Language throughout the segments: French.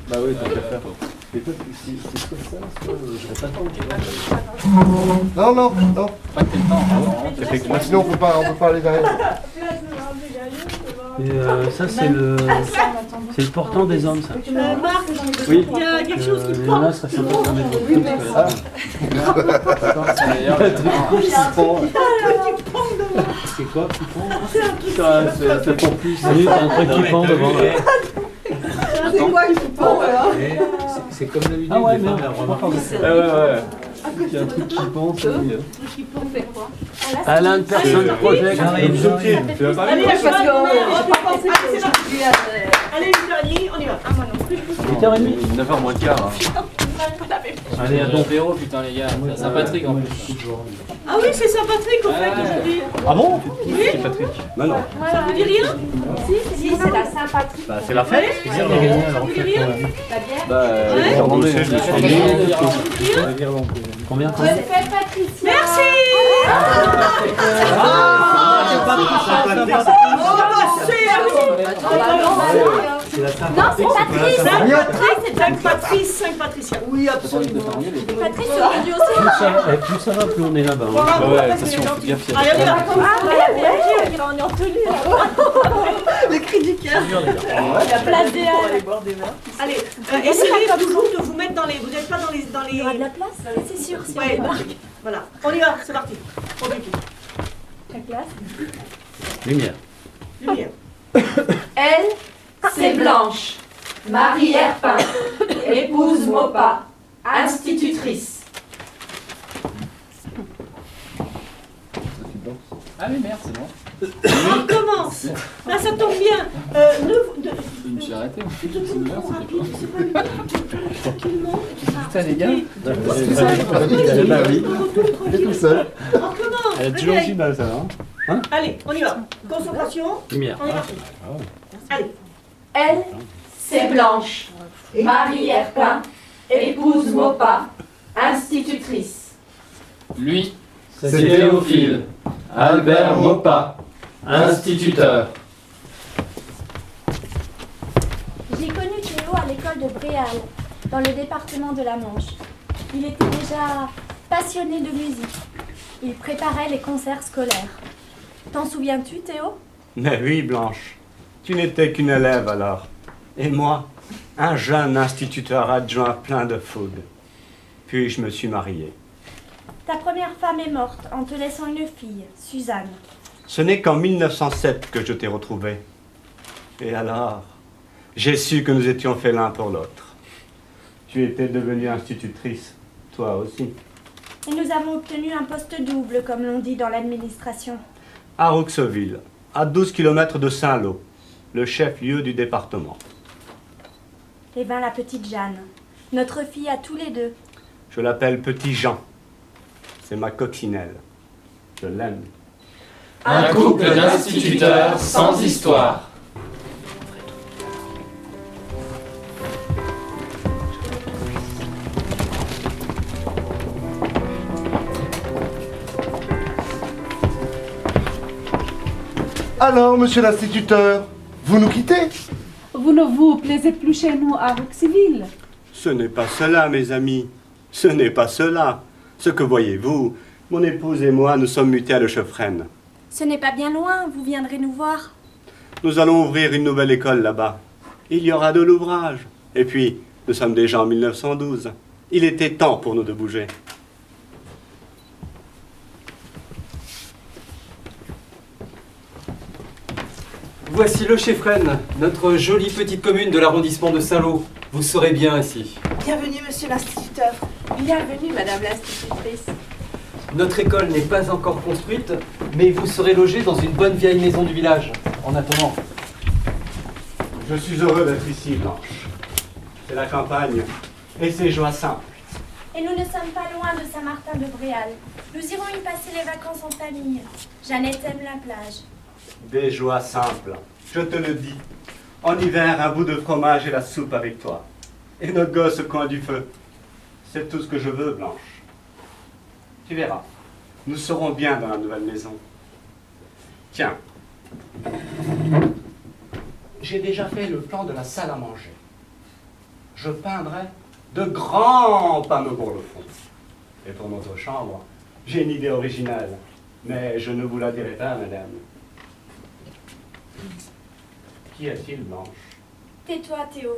Bah oui, tant qu'à faire. Et toi, c'est quoi ça? Je répète pas. Non, non, non. Pas que le temps. Effectivement, sinon on peut pas aller derrière. Et ça, c'est le portant des hommes, ça. Marc, Oui. il y a quelque chose qui Les prend. nanas seraient sympa de mettre des trucs, parce que- D'ailleurs, le truc qui pend. C'est quoi qui pend? C'est pour plus. Oui, t'as un truc qui pend devant. là. C'est quoi qui prend là? C'est comme d'habitude. Ah ouais, des merde, femmes, je elles crois remarquent. Ouais. Il y a un truc qui pend, c'est mieux. Qui prend fait quoi? Alain, personne project. J'arrive. Tu vas pas Allez, aller parce que c'est parti. Allez, 8h30, on y va. Ah, moi non plus. 8h30. 9h moins le quart. Allez, à donc. Véro, putain, les gars, c'est Saint-Patrick en plus. Ah oui, c'est Saint-Patrick au fait aujourd'hui. Ah bon? Oui. Patrick. Non, non. Ça vous dit rien? Si, c'est la Saint-Patrick. Bah, c'est la fête. C'est bien de gagner alors. Ça vous dit rien? La bière. Bah, Ouais. attendez. Combien? Bonne fête, Patricia. Merci. C'est la Non, c'est Patrice. Saint-Patrice, Saint-Patricia. Oui, absolument. Patrice, c'est lui aussi. Plus ça va, plus on est là-bas. Ouais, attention, faut bien fier. Allez, on y va. Ah ouais, on est en tenue. Le cri du cœur. La place des Halles. Allez, essayez toujours de vous mettre dans les... Vous n'êtes pas dans les... Il y aura de la place, c'est sûr, si on Ouais, débarque. voilà. On y va, c'est parti. On y La classe. Lumière. Lumière. Elle, c'est Blanche, Marie Herpin, épouse Maupas, institutrice. Ah mais merde, c'est bon. On recommence. Là, ça tombe bien. Je me suis arrêté. Tu te tournes trop rapide, c'est pas une tranquillement. Putain, les gars. Bah oui. Il est tout seul. On recommence. Elle est toujours Réveil. finale, ça, hein? Allez, on y va. Concentration. Lumière. On est parti. Allez. Elle, c'est Blanche, Marie Herpin, épouse Maupas, institutrice. Lui, C'est c'est Théophile, Albert Maupas, instituteur. J'ai connu Théo à l'école de Bréal, dans le département de la Manche. Il était déjà passionné de musique. Il préparait les concerts scolaires. T'en souviens-tu, Théo? Mais oui, Blanche. Tu n'étais qu'une élève alors. Et moi, un jeune instituteur adjoint plein de fougue. Puis je me suis marié. Ta première femme est morte en te laissant une fille, Suzanne. Ce n'est qu'en 1907 que je t'ai retrouvé. Et alors, j'ai su que nous étions faits l'un pour l'autre. Tu étais devenue institutrice, toi aussi. Et nous avons obtenu un poste double, comme l'on dit dans l'administration. À Rouxauville, à 12 km de Saint-Lô, le chef-lieu du département. Et ben la petite Jeanne, notre fille à tous les deux. Je l'appelle Petit Jean. C'est ma coccinelle. Je l'aime. Un couple d'instituteurs sans histoire. Alors, monsieur l'instituteur, vous nous quittez? Vous ne vous plaisez plus chez nous à Rouxauville? Ce n'est pas cela, mes amis. Ce n'est pas cela. Ce que voyez-vous, mon épouse et moi, nous sommes mutés à Le Chefresne. Ce n'est pas bien loin, vous viendrez nous voir. Nous allons ouvrir une nouvelle école là-bas. Il y aura de l'ouvrage. Et puis, nous sommes déjà en 1912. Il était temps pour nous de bouger. Voici Le Chefresne, notre jolie petite commune de l'arrondissement de Saint-Lô. Vous serez bien ici. Bienvenue, monsieur l'instituteur. Bienvenue, madame l'institutrice. Notre école n'est pas encore construite, mais vous serez logés dans une bonne vieille maison du village. En attendant. Je suis heureux d'être ici, Blanche. C'est la campagne. Et c'est joie simple. Et nous ne sommes pas loin de Saint-Martin-de-Bréal. Nous irons y passer les vacances en famille. Jeannette aime la plage. Des joies simples. Je te le dis. En hiver, un bout de fromage et la soupe avec toi. Et notre gosse au coin du feu. C'est tout ce que je veux, Blanche. Tu verras. Nous serons bien dans la nouvelle maison. Tiens. J'ai déjà fait le plan de la salle à manger. je peindrai de grands panneaux pour le fond. Et pour notre chambre, j'ai une idée originale, mais je ne vous la dirai pas, madame. Qui est-il, Blanche? Tais-toi, Théo.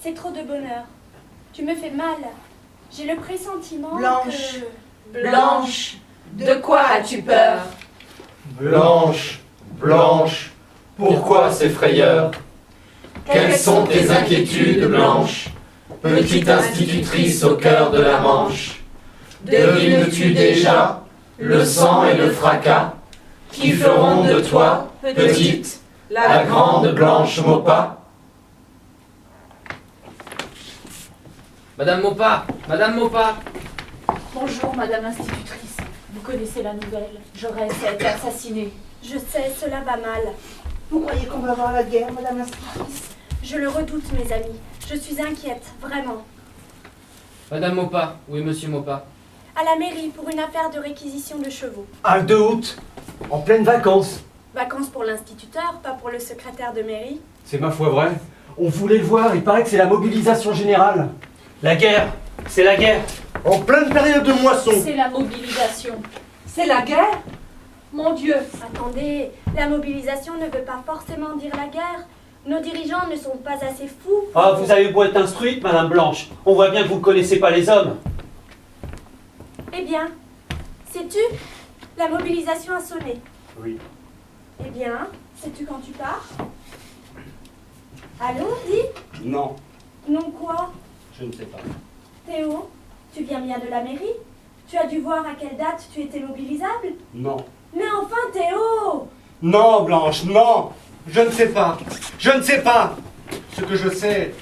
C'est trop de bonheur. Tu me fais mal. J'ai le pressentiment Blanche. que... Blanche, de quoi as-tu peur? Blanche, Blanche, pourquoi ces frayeurs? Quelles sont tes inquiétudes, Blanche? Petite institutrice au cœur de la Manche, devines-tu déjà le sang et le fracas qui feront de toi, petite, la grande Blanche Maupas? Madame Maupas, Madame Maupas. Bonjour, Madame l'institutrice. Vous connaissez la nouvelle. Jaurès a été assassiné. Je sais, cela va mal. Vous croyez qu'on va avoir la guerre, Madame l'institutrice? Je le redoute, mes amis. Je suis inquiète, vraiment. Madame Maupas, où est Monsieur Maupas? À la mairie pour une affaire de réquisition de chevaux. Ah, le 2 août, en pleine vacances. Vacances pour l'instituteur, pas pour le secrétaire de mairie. C'est ma foi vrai. On voulait le voir, il paraît que c'est la mobilisation générale. La guerre, c'est la guerre. En pleine période de moisson. C'est la mobilisation. C'est la guerre? Mon Dieu. Attendez, la mobilisation ne veut pas forcément dire la guerre. Nos dirigeants ne sont pas assez fous. Ah, vous avez beau être instruite, Madame Blanche. On voit bien que vous ne connaissez pas les hommes. Eh bien, sais-tu, la mobilisation a sonné. Oui. Eh bien, sais-tu quand tu pars? Allô, dis? Non, Non quoi? je ne sais pas. Théo, tu viens bien de la mairie? Tu as dû voir à quelle date tu étais mobilisable? Non. Mais enfin, Théo! Non, Blanche, non. Je ne sais pas. Je ne sais pas. Ce que je sais,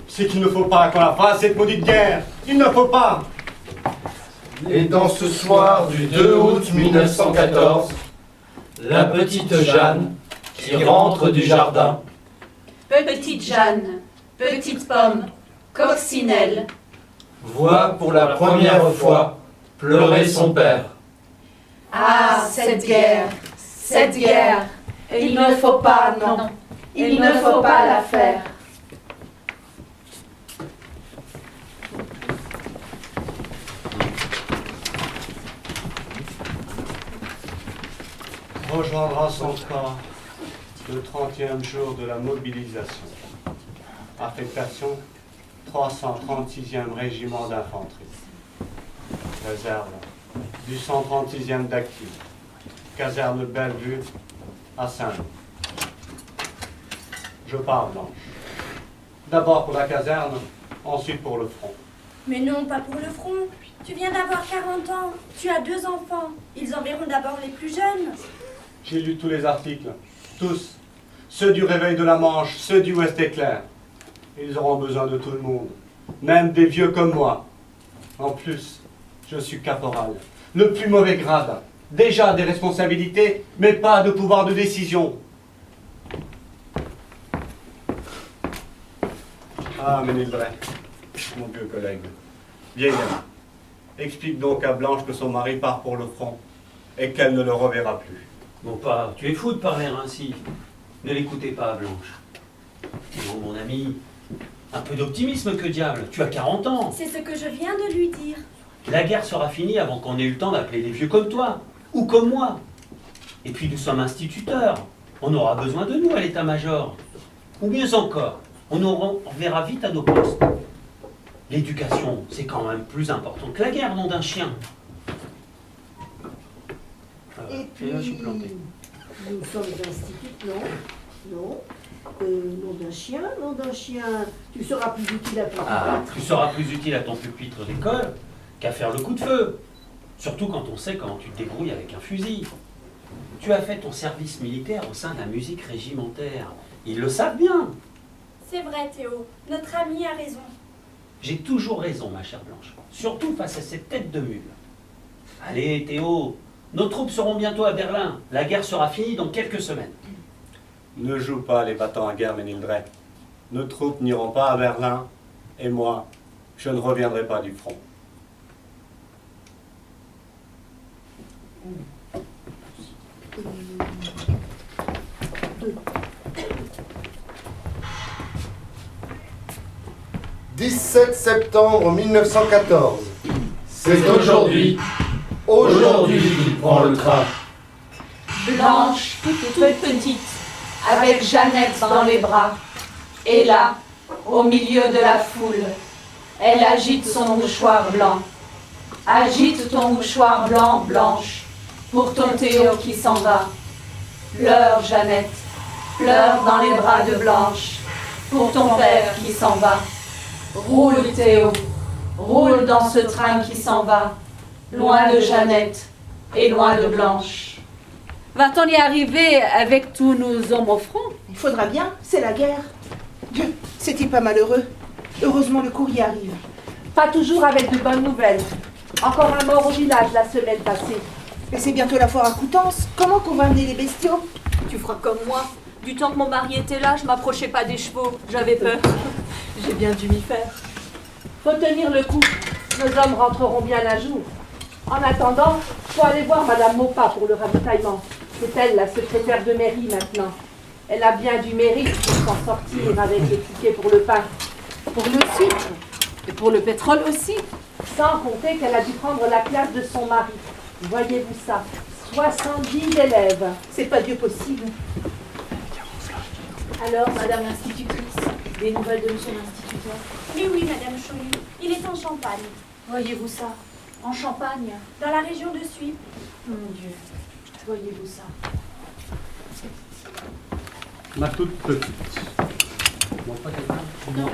c'est qu'il ne faut pas qu'on la fasse, cette maudite guerre. Il ne faut pas. Et dans ce soir du 2 août 1914, la petite Jeanne, qui rentre du jardin, Petite Jeanne, petite pomme, coccinelle. voit pour la première fois pleurer son père. Ah, cette guerre, il ne faut pas, non, il ne faut pas la faire. Rejoindra son corps le 30e jour de la mobilisation. Affectation 336e régiment d'infanterie. Réserve du 136e d'actifs. Caserne Bellevue à Saint-Loup. Je pars, Blanche. D'abord pour la caserne, ensuite pour le front. Mais non, pas pour le front. Tu viens d'avoir 40 ans. Tu as 2 enfants. Ils en verront d'abord les plus jeunes. J'ai lu tous les articles, tous. Ceux du Réveil de la Manche, ceux du Ouest Éclair. Ils auront besoin de tout le monde, même des vieux comme moi. En plus, je suis caporal, le plus mauvais grade. Déjà des responsabilités, mais pas de pouvoir de décision. Ah, Ménildret, mon vieux collègue, vieil ami, explique donc à Blanche que son mari part pour le front et qu'elle ne le reverra plus. Bon, pas, tu es fou de parler ainsi. Ne l'écoutez pas, Blanche. Non, mon ami, un peu d'optimisme, que diable. Tu as 40 ans. C'est ce que je viens de lui dire. La guerre sera finie avant qu'on ait eu le temps d'appeler les vieux comme toi, ou comme moi. Et puis nous sommes instituteurs. On aura besoin de nous à l'état-major. Ou mieux encore, on verra vite à nos postes. L'éducation, c'est quand même plus important que la guerre, nom d'un chien. Et puis, là, je suis planté. nous sommes instituts, non? Non. Nom d'un chien, tu seras plus utile à ton Tu seras plus utile à ton pupitre d'école qu'à faire le coup de feu. Surtout quand on sait comment tu te débrouilles avec un fusil. Tu as fait ton service militaire au sein de la musique régimentaire. Ils le savent bien. C'est vrai, Théo. Notre ami a raison. J'ai toujours raison, ma chère Blanche. Surtout face à cette tête de mule. Allez, Théo, nos troupes seront bientôt à Berlin. La guerre sera finie dans quelques semaines. Ne joue pas les battants à guerre, Ménildret. Nos troupes n'iront pas à Berlin, et moi, je ne reviendrai pas du front. 17 septembre 1914. C'est aujourd'hui, aujourd'hui qu'il prend le train. Blanche, toute petite, avec Jeannette dans les bras. Et là, au milieu de la foule, elle agite son mouchoir blanc. Agite ton mouchoir blanc, Blanche, pour ton Théo qui s'en va. Pleure, Jeannette, pleure dans les bras de Blanche, pour ton père qui s'en va. Roule, Théo, roule dans ce train qui s'en va, loin de Jeannette et loin de Blanche. Va-t-on y arriver avec tous nos hommes au front? Il faudra bien, c'est la guerre. Dieu, c'est-il pas malheureux? Heureusement le courrier arrive. Pas toujours avec de bonnes nouvelles. Encore un mort au village la semaine passée. Et c'est bientôt la foire à Coutances. Comment qu'on va amener les bestiaux? Tu feras comme moi. Du temps que mon mari était là, je m'approchais pas des chevaux. J'avais peur. J'ai bien dû m'y faire. Faut tenir le coup. Nos hommes rentreront bien un jour. En attendant, faut aller voir Madame Maupas pour le ravitaillement. C'est elle, la secrétaire de mairie maintenant. Elle a bien du mérite pour s'en sortir avec les tickets pour le pain. Pour le sucre et pour le pétrole aussi. Sans compter qu'elle a dû prendre la classe de son mari. Voyez-vous ça, 70 élèves. C'est pas Dieu possible. Alors, Madame l'institutrice, des nouvelles de monsieur l'instituteur? Mais oui, Madame Cholu, il est en Champagne. Voyez-vous ça? En Champagne? Dans la région de Suippes. Mon Dieu, voyez-vous ça? Ma toute petite. Il manque pas quelqu'un? Non.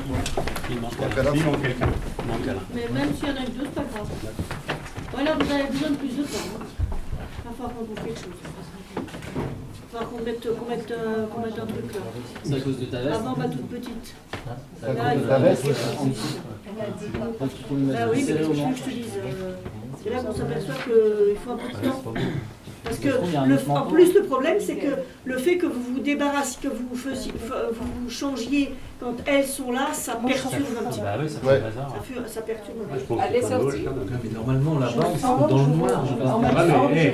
Il manque Alain. Il manque quelqu'un. Il manque Alain. Mais même s'il y en a que deux, c'est pas grave. Voilà, vous avez besoin de plus de temps. Il va falloir qu'on trouve quelque chose. Il va falloir qu'on mette un truc là. C'est à cause de ta veste? Avant ma toute petite. C'est à Là, cause il de faut ta veste? Ah oui, mais qu'est-ce que je te dise c'est là qu'on s'aperçoit qu'il faut un peu de temps. Parce que, en plus, le problème, c'est que le fait que vous vous débarrassiez, que vous changiez quand elles sont là, ça perturbe un petit peu. Bah oui, ça fait le bazar. Ça perturbe un petit peu. Elle est sortie. Mais normalement, là-bas, ils sont dans le noir.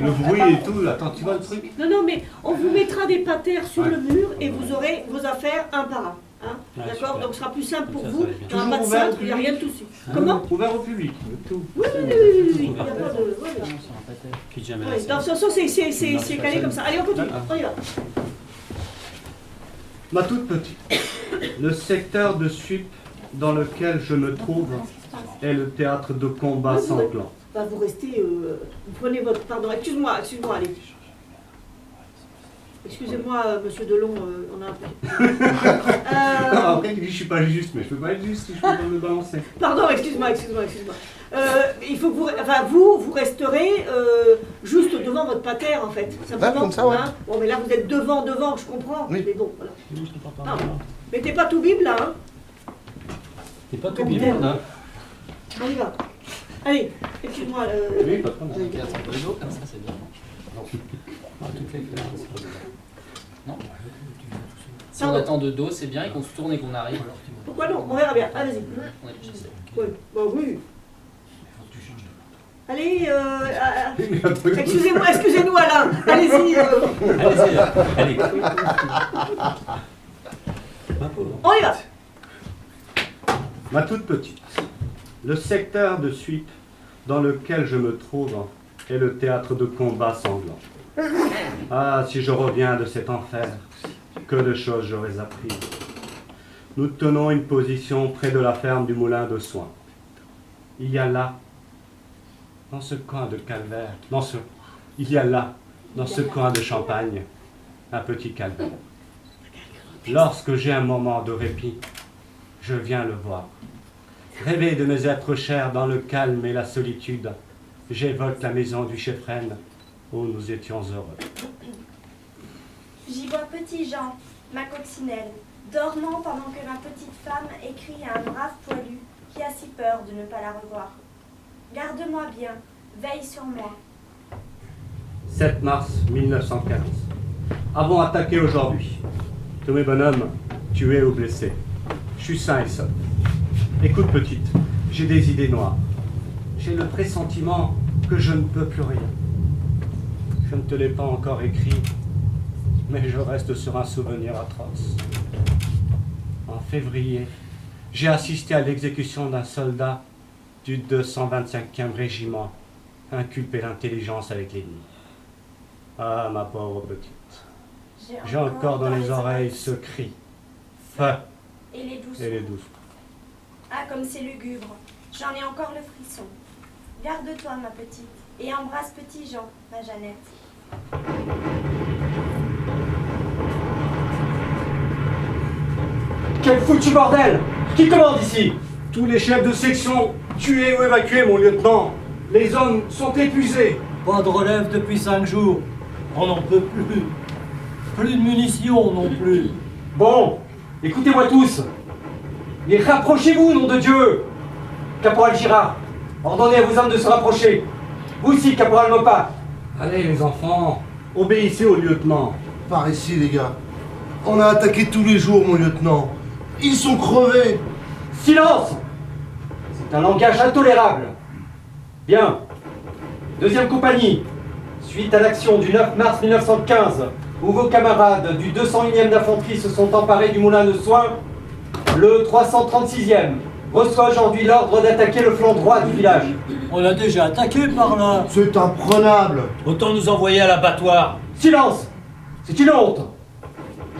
Le bruit et tout, attends, tu vois le truc? Non, non, mais on vous mettra des patères sur le mur et vous aurez vos affaires un par un. Hein, d'accord? Donc ce sera plus simple pour vous. Il n'y aura pas de cintre, il n'y a rien de tout de suite. Comment? Ouvert au public, tout. Oui, il n'y a pas de... Puis jamais Ouais, dans ce sens, c'est calé comme ça. Allez, on continue. On y va. Ma toute petite, le secteur de Suippes dans lequel je me trouve est le théâtre de combats sanglants. Bah, vous restez... vous prenez votre... Pardon, excuse-moi, allez. Excusez-moi, monsieur Delon, on a un peu... Après, il dit je suis pas juste, mais je peux pas être juste si je peux pas me balancer. Pardon, excuse-moi. Il faut que vous... Enfin, vous resterez juste devant votre patère, en fait. Simplement, comme ça, ouais. Hein. Bon, mais là, vous êtes devant, je comprends. Oui. Mais bon, voilà. Non, mais t'es pas tout bible, là, hein. T'es pas tout bien, là. On y va. Allez, excuse-moi. Oui, pas de problème. Regarde, un peu de dos, comme ça, c'est bien. Non. Si on attend de dos, c'est bien, et qu'on se tourne et qu'on arrive. Pourquoi non? On verra bien. Ah, vas-y. On est chassé. Oui, bah oui. Allez, excusez-nous, Alain. Allez-y. Allez. On y va. Ma toute petite, le secteur de Suippes dans lequel je me trouve est le théâtre de combats sanglants. Ah, si je reviens de cet enfer, que de choses j'aurais appris. Nous tenons une position près de la ferme du moulin de soins. Il y a là, dans ce coin de calvaire, dans ce coin de Champagne, un petit calvaire. Lorsque j'ai un moment de répit, je viens le voir. Rêver de mes êtres chers dans le calme et la solitude, j'évoque la maison du chef Rennes où nous étions heureux. J'y vois petit Jean, ma coccinelle, dormant pendant que ma petite femme écrit à un brave poilu qui a si peur de ne pas la revoir. Garde-moi bien, veille sur moi. 7 mars 1915. Avons attaqué aujourd'hui. Tous mes bonhommes, tués ou blessés. Je suis sain et sauf. Écoute petite, j'ai des idées noires. J'ai le pressentiment que je ne peux plus rien. Je ne te l'ai pas encore écrit, mais je reste sur un souvenir atroce. En février, j'ai assisté à l'exécution d'un soldat du 225e régiment, inculpé d'intelligence avec l'ennemi. Ah, ma pauvre petite. J'ai encore dans les oreilles ce cri. Feu. Et les douces. Et les douces. Ah, comme c'est lugubre. J'en ai encore le frisson. Garde-toi, ma petite, et embrasse petit Jean, ma Jeannette. Quel foutu bordel! Qui commande ici? Tous les chefs de section tués ou évacués, mon lieutenant. Les hommes sont épuisés. Pas de relève depuis 5 jours. On n'en peut plus. Plus de munitions non plus. Bon, écoutez-moi tous. Et rapprochez-vous, nom de Dieu. Caporal Girard, ordonnez à vos hommes de se rapprocher. Vous aussi, Caporal Mopa. Allez, les enfants, obéissez au lieutenant. Par ici, les gars. On a attaqué tous les jours, mon lieutenant. Ils sont crevés. Silence! C'est un langage intolérable. Bien. Deuxième compagnie. Suite à l'action du 9 mars 1915, où vos camarades du 201e d'infanterie se sont emparés du moulin de soins, le 336e reçoit aujourd'hui l'ordre d'attaquer le flanc droit du village. On l'a déjà attaqué par là. C'est imprenable. Autant nous envoyer à l'abattoir. Silence! C'est une honte.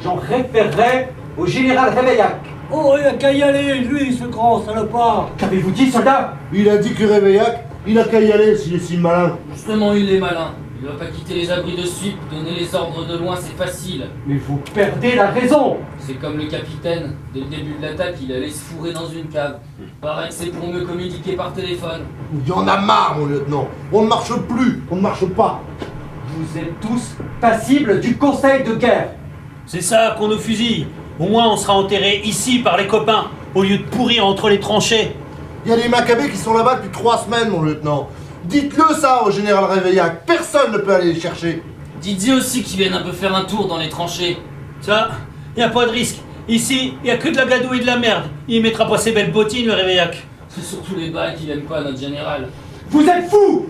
J'en référerai au général Réveillac. Oh, il a qu'à y aller, lui, ce grand salopard. Qu'avez-vous dit, soldat? Il a dit que Réveillac, il a qu'à y aller s'il est si malin. Justement, il est malin. Il va pas quitter les abris de suite, donner les ordres de loin, c'est facile. Mais vous perdez la raison. C'est comme le capitaine. Dès le début de l'attaque, il allait se fourrer dans une cave. Paraît que c'est pour mieux communiquer par téléphone. Il y en a marre, mon lieutenant. On ne marche plus, on ne marche pas. Vous êtes tous passibles du conseil de guerre. C'est ça qu'on nous fusille. Au moins on sera enterrés ici par les copains, au lieu de pourrir entre les tranchées. Il y a des Maccabées qui sont là-bas depuis 3 semaines, mon lieutenant. Dites-le ça au général Réveillac. Personne ne peut aller les chercher. Dites-y aussi qu'ils viennent un peu faire un tour dans les tranchées. Ça, y a pas de risque. Ici, y a que de la gadoue et de la merde. Il mettra pas ses belles bottines, le Réveillac. C'est surtout les balles qu'il aime pas, notre général. Vous êtes fous!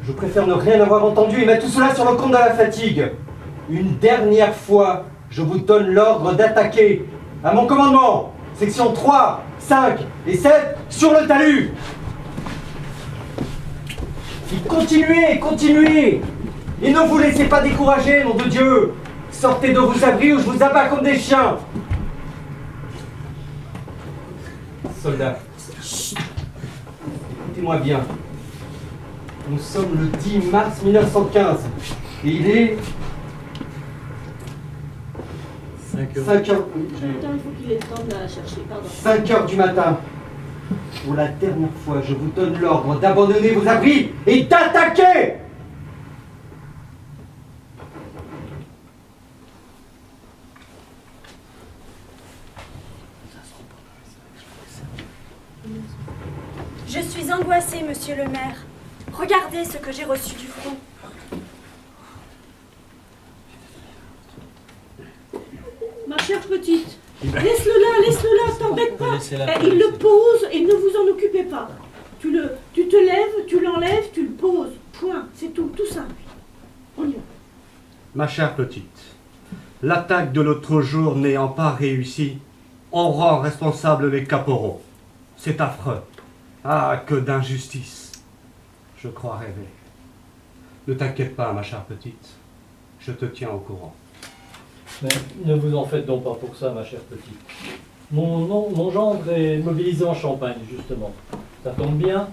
Je préfère ne rien avoir entendu et mettre tout cela sur le compte de la fatigue. Une dernière fois, je vous donne l'ordre d'attaquer. À mon commandement, section 3, 5 et 7 sur le talus. Et continuez, continuez. Et ne vous laissez pas décourager, nom de Dieu. Sortez de vos abris ou je vous abats comme des chiens. Soldats, écoutez-moi bien. Nous sommes le 10 mars 1915 et il est 5 heures. Attends, il faut qu'il ait le temps de la chercher, pardon. 5 heures du matin. Pour la dernière fois, je vous donne l'ordre d'abandonner vos abris et d'attaquer. Je suis angoissée, monsieur le maire. Regardez ce que j'ai reçu du front. Ma chère petite, laisse-le là, t'embête pas. Il le pose et ne vous en occupez pas. Tu te lèves, tu l'enlèves, tu le poses. Point, c'est tout simple. On y va. Ma chère petite, l'attaque de l'autre jour n'ayant pas réussi, on rend responsable les caporaux. C'est affreux. Ah, que d'injustice. Je crois rêver. Ne t'inquiète pas, ma chère petite. Je te tiens au courant. Mais ne vous en faites donc pas pour ça, ma chère petite. Mon gendre est mobilisé en Champagne, justement. Ça tombe bien,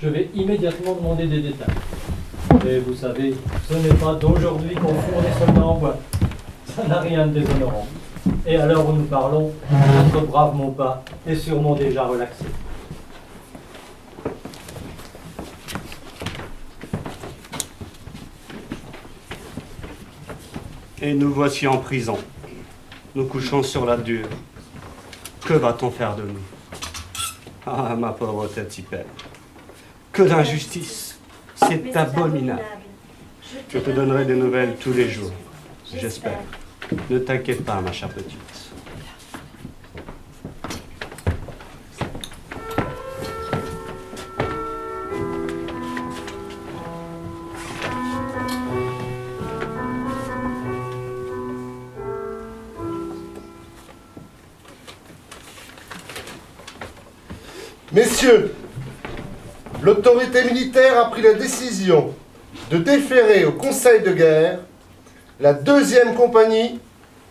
je vais immédiatement demander des détails. Et vous savez, ce n'est pas d'aujourd'hui qu'on fourre des soldats en boîte. Ça n'a rien de déshonorant. Et à l'heure où nous parlons, notre brave Montpas est sûrement déjà relaxé. Et nous voici en prison. Nous couchons sur la dure. Que va-t-on faire de nous? Ah, ma pauvre tête y perd. Que d'injustice. C'est abominable. Je te donnerai des nouvelles tous les jours. J'espère. Ne t'inquiète pas, ma chère petite. Messieurs, l'autorité militaire a pris la décision de déférer au Conseil de guerre la 2e compagnie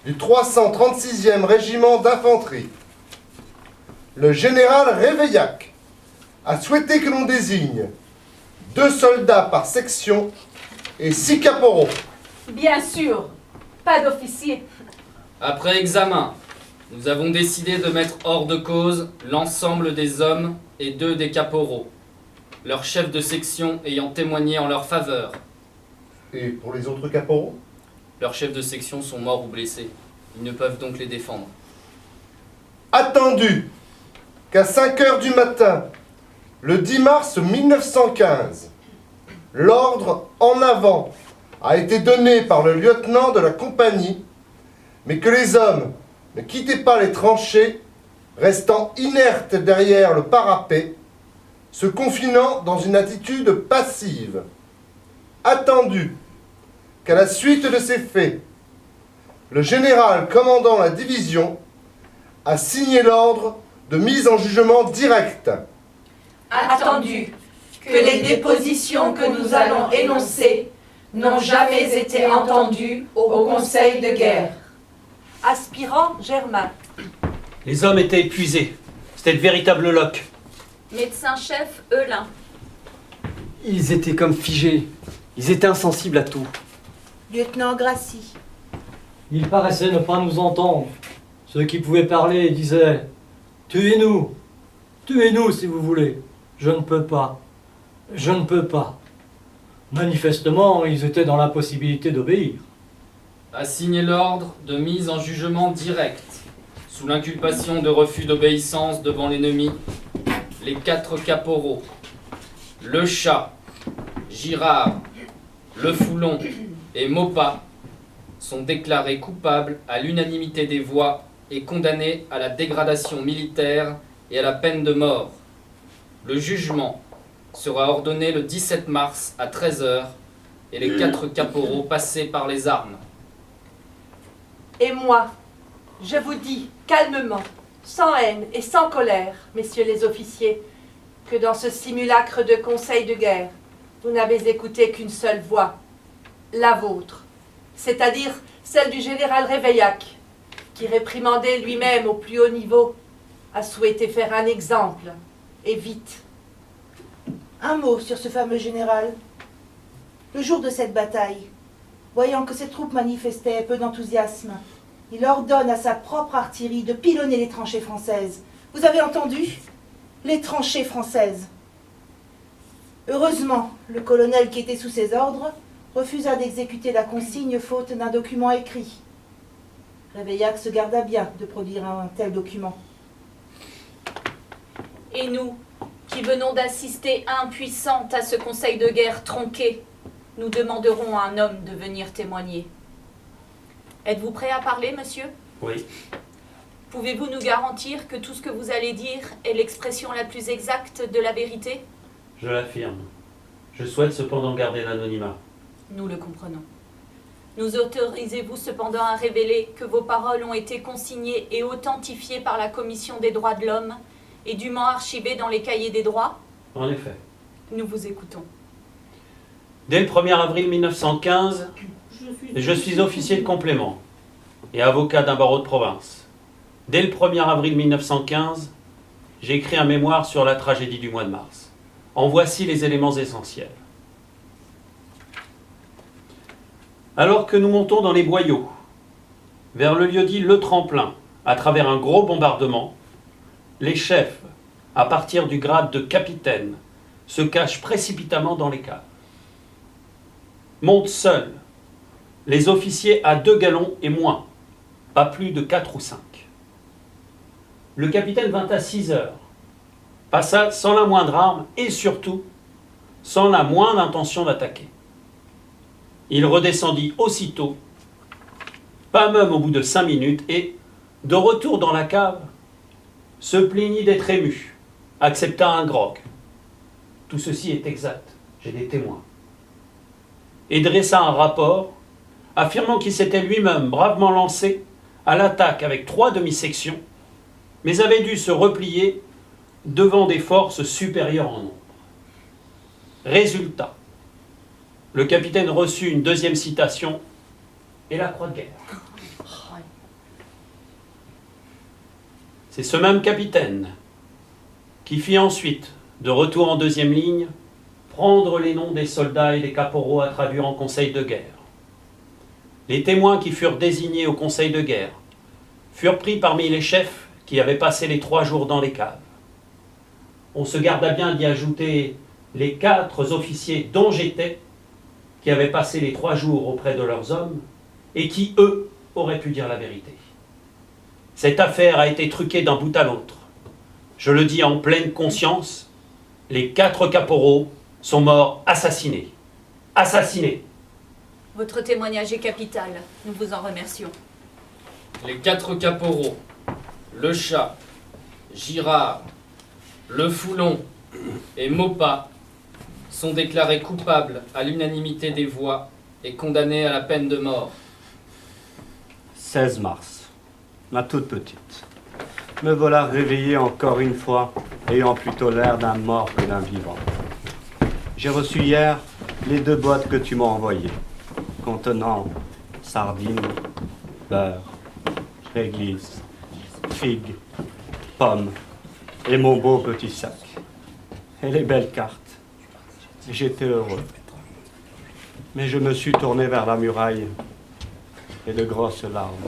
du 336e régiment d'infanterie. Le général Réveillac a souhaité que l'on désigne 2 soldats par section et 6 caporaux. Bien sûr, pas d'officier. Après examen, nous avons décidé de mettre hors de cause l'ensemble des hommes et 2 des caporaux, leurs chefs de section ayant témoigné en leur faveur. Et pour les autres caporaux? Leurs chefs de section sont morts ou blessés. Ils ne peuvent donc les défendre. Attendu qu'à 5 heures du matin, le 10 mars 1915, l'ordre en avant a été donné par le lieutenant de la compagnie, mais que les hommes ne quittaient pas les tranchées, restant inertes derrière le parapet, se confinant dans une attitude passive. Attendu qu'à la suite de ces faits, le général commandant la division a signé l'ordre de mise en jugement direct. Attendu que les dépositions que nous allons énoncer n'ont jamais été entendues au Conseil de guerre. Aspirant Germain. Les hommes étaient épuisés. C'était de véritables loques. Médecin-chef Eulin. Ils étaient comme figés. Ils étaient insensibles à tout. Lieutenant Grassi. Ils paraissaient ne pas nous entendre. Ceux qui pouvaient parler disaient « Tuez-nous! Tuez-nous si vous voulez! Je ne peux pas! Je ne peux pas !» Manifestement, ils étaient dans l'impossibilité d'obéir. A signé l'ordre de mise en jugement direct, sous l'inculpation de refus d'obéissance devant l'ennemi, les 4 caporaux, le Chat, Girard, le Foulon et Maupas, sont déclarés coupables à l'unanimité des voix et condamnés à la dégradation militaire et à la peine de mort. Le jugement sera ordonné le 17 mars à 13 h et les 4 caporaux passés par les armes. Et moi, je vous dis calmement, sans haine et sans colère, messieurs les officiers, que dans ce simulacre de conseil de guerre, vous n'avez écouté qu'une seule voix, la vôtre, c'est-à-dire celle du général Réveillac, qui, réprimandé lui-même au plus haut niveau, a souhaité faire un exemple, et vite. Un mot sur ce fameux général. Le jour de cette bataille, voyant que ses troupes manifestaient peu d'enthousiasme, il ordonne à sa propre artillerie de pilonner les tranchées françaises. Vous avez entendu? Les tranchées françaises. Heureusement, le colonel qui était sous ses ordres refusa d'exécuter la consigne faute d'un document écrit. Réveillac se garda bien de produire un tel document. Et nous, qui venons d'assister impuissantes à ce conseil de guerre tronqué, nous demanderons à un homme de venir témoigner. Êtes-vous prêt à parler, monsieur? Oui. Pouvez-vous nous garantir que tout ce que vous allez dire est l'expression la plus exacte de la vérité? Je l'affirme. Je souhaite cependant garder l'anonymat. Nous le comprenons. Nous autorisez-vous cependant à révéler que vos paroles ont été consignées et authentifiées par la Commission des droits de l'homme et dûment archivées dans les cahiers des droits? En effet. Nous vous écoutons. Dès le 1er avril 1915, je suis officier de complément et avocat d'un barreau de province. Dès le 1er avril 1915, j'ai écrit un mémoire sur la tragédie du mois de mars. En voici les éléments essentiels. Alors que nous montons dans les boyaux, vers le lieu-dit Le Tremplin, à travers un gros bombardement, les chefs, à partir du grade de capitaine, se cachent précipitamment dans les caves. Montent seuls, les officiers à 2 gallons et moins, pas plus de 4 ou 5. Le capitaine vint à 6 heures, passa sans la moindre arme et surtout sans la moindre intention d'attaquer. Il redescendit aussitôt, pas même au bout de 5 minutes, et, de retour dans la cave, se plaignit d'être ému, accepta un grog. Tout ceci est exact, j'ai des témoins. Et dressa un rapport, affirmant qu'il s'était lui-même bravement lancé à l'attaque avec 3 demi-sections, mais avait dû se replier devant des forces supérieures en nombre. Résultat, le capitaine reçut une deuxième citation et la croix de guerre. C'est ce même capitaine qui fit ensuite, de retour en deuxième ligne, prendre les noms des soldats et des caporaux à traduire en conseil de guerre. Les témoins qui furent désignés au conseil de guerre furent pris parmi les chefs qui avaient passé les 3 jours dans les caves. On se garda bien d'y ajouter les 4 officiers dont j'étais, qui avaient passé les 3 jours auprès de leurs hommes, et qui, eux, auraient pu dire la vérité. Cette affaire a été truquée d'un bout à l'autre. Je le dis en pleine conscience, les 4 caporaux sont morts assassinés. Assassinés. Votre témoignage est capital. Nous vous en remercions. Les 4 caporaux, le chat, Girard, le Foulon et Maupas sont déclarés coupables à l'unanimité des voix et condamnés à la peine de mort. 16 mars, ma toute petite. Me voilà réveillé encore une fois, ayant plutôt l'air d'un mort que d'un vivant. J'ai reçu hier les 2 boîtes que tu m'as envoyées, contenant sardines, beurre, réglisse, figues, pommes et mon beau petit sac. Et les belles cartes. J'étais heureux. Mais je me suis tourné vers la muraille et de grosses larmes,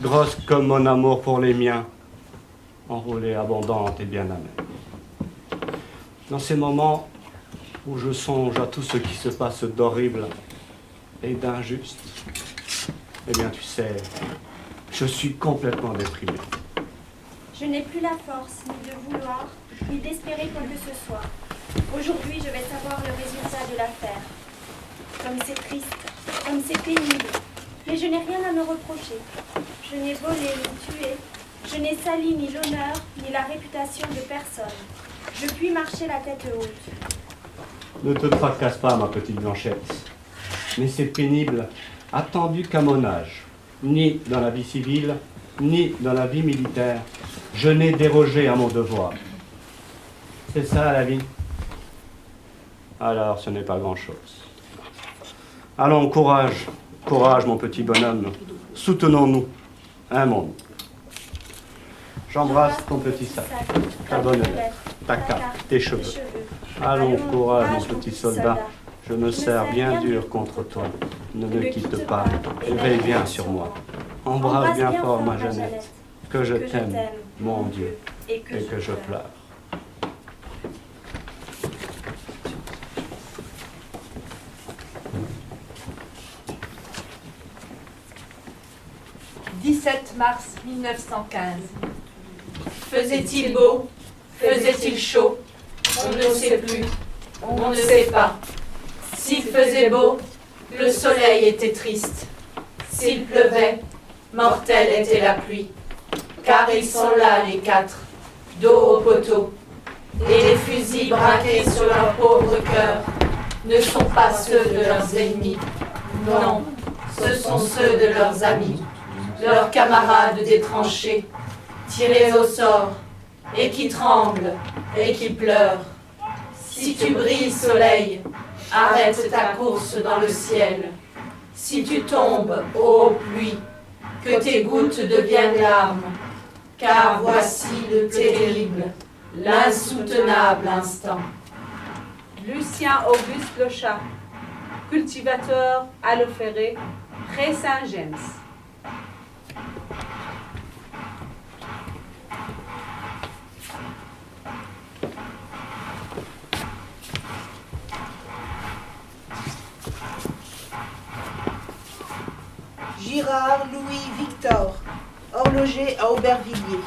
grosses comme mon amour pour les miens, enroulées, abondantes et bien amères. Dans ces moments où je songe à tout ce qui se passe d'horrible et d'injuste, eh bien tu sais, je suis complètement déprimé. Je n'ai plus la force ni de vouloir, ni d'espérer quoi que ce soit. Aujourd'hui, je vais savoir le résultat de l'affaire. Comme c'est triste, comme c'est pénible, mais je n'ai rien à me reprocher. Je n'ai volé ni tué, je n'ai sali ni l'honneur, ni la réputation de personne. Je puis marcher la tête haute. Ne te tracasse pas, ma petite Blanchette. Mais c'est pénible, attendu qu'à mon âge, ni dans la vie civile, ni dans la vie militaire, je n'ai dérogé à mon devoir. C'est ça la vie. Alors ce n'est pas grand-chose. Allons, courage, courage mon petit bonhomme, soutenons-nous, un monde. J'embrasse ton petit sac, ta bonne lettre, ta carte, tes cheveux. Allons, courage mon petit soldat, je me sers bien dur contre toi. Ne me quitte pas et veille bien sur moi. Embrasse bien fort ma Jeannette, que je t'aime, mon Dieu, et que je pleure. « 17 mars 1915. Faisait-il beau? Faisait-il chaud? On ne sait plus. On ne sait pas. S'il faisait beau, le soleil était triste. S'il pleuvait, mortelle était la pluie. Car ils sont là, les 4, dos au poteau. Et les fusils braqués sur leurs pauvres cœurs ne sont pas ceux de leurs ennemis. Non, ce sont ceux de leurs amis, leurs camarades des tranchées, tirés au sort, et qui tremblent, et qui pleurent. Si tu brilles, soleil, arrête ta course dans le ciel. Si tu tombes, ô pluie, que tes gouttes deviennent larmes, car voici le terrible, l'insoutenable instant. Lucien Auguste Lechat, cultivateur à Le Ferré, près Saint-James. Girard Louis Victor, horloger à Aubervilliers.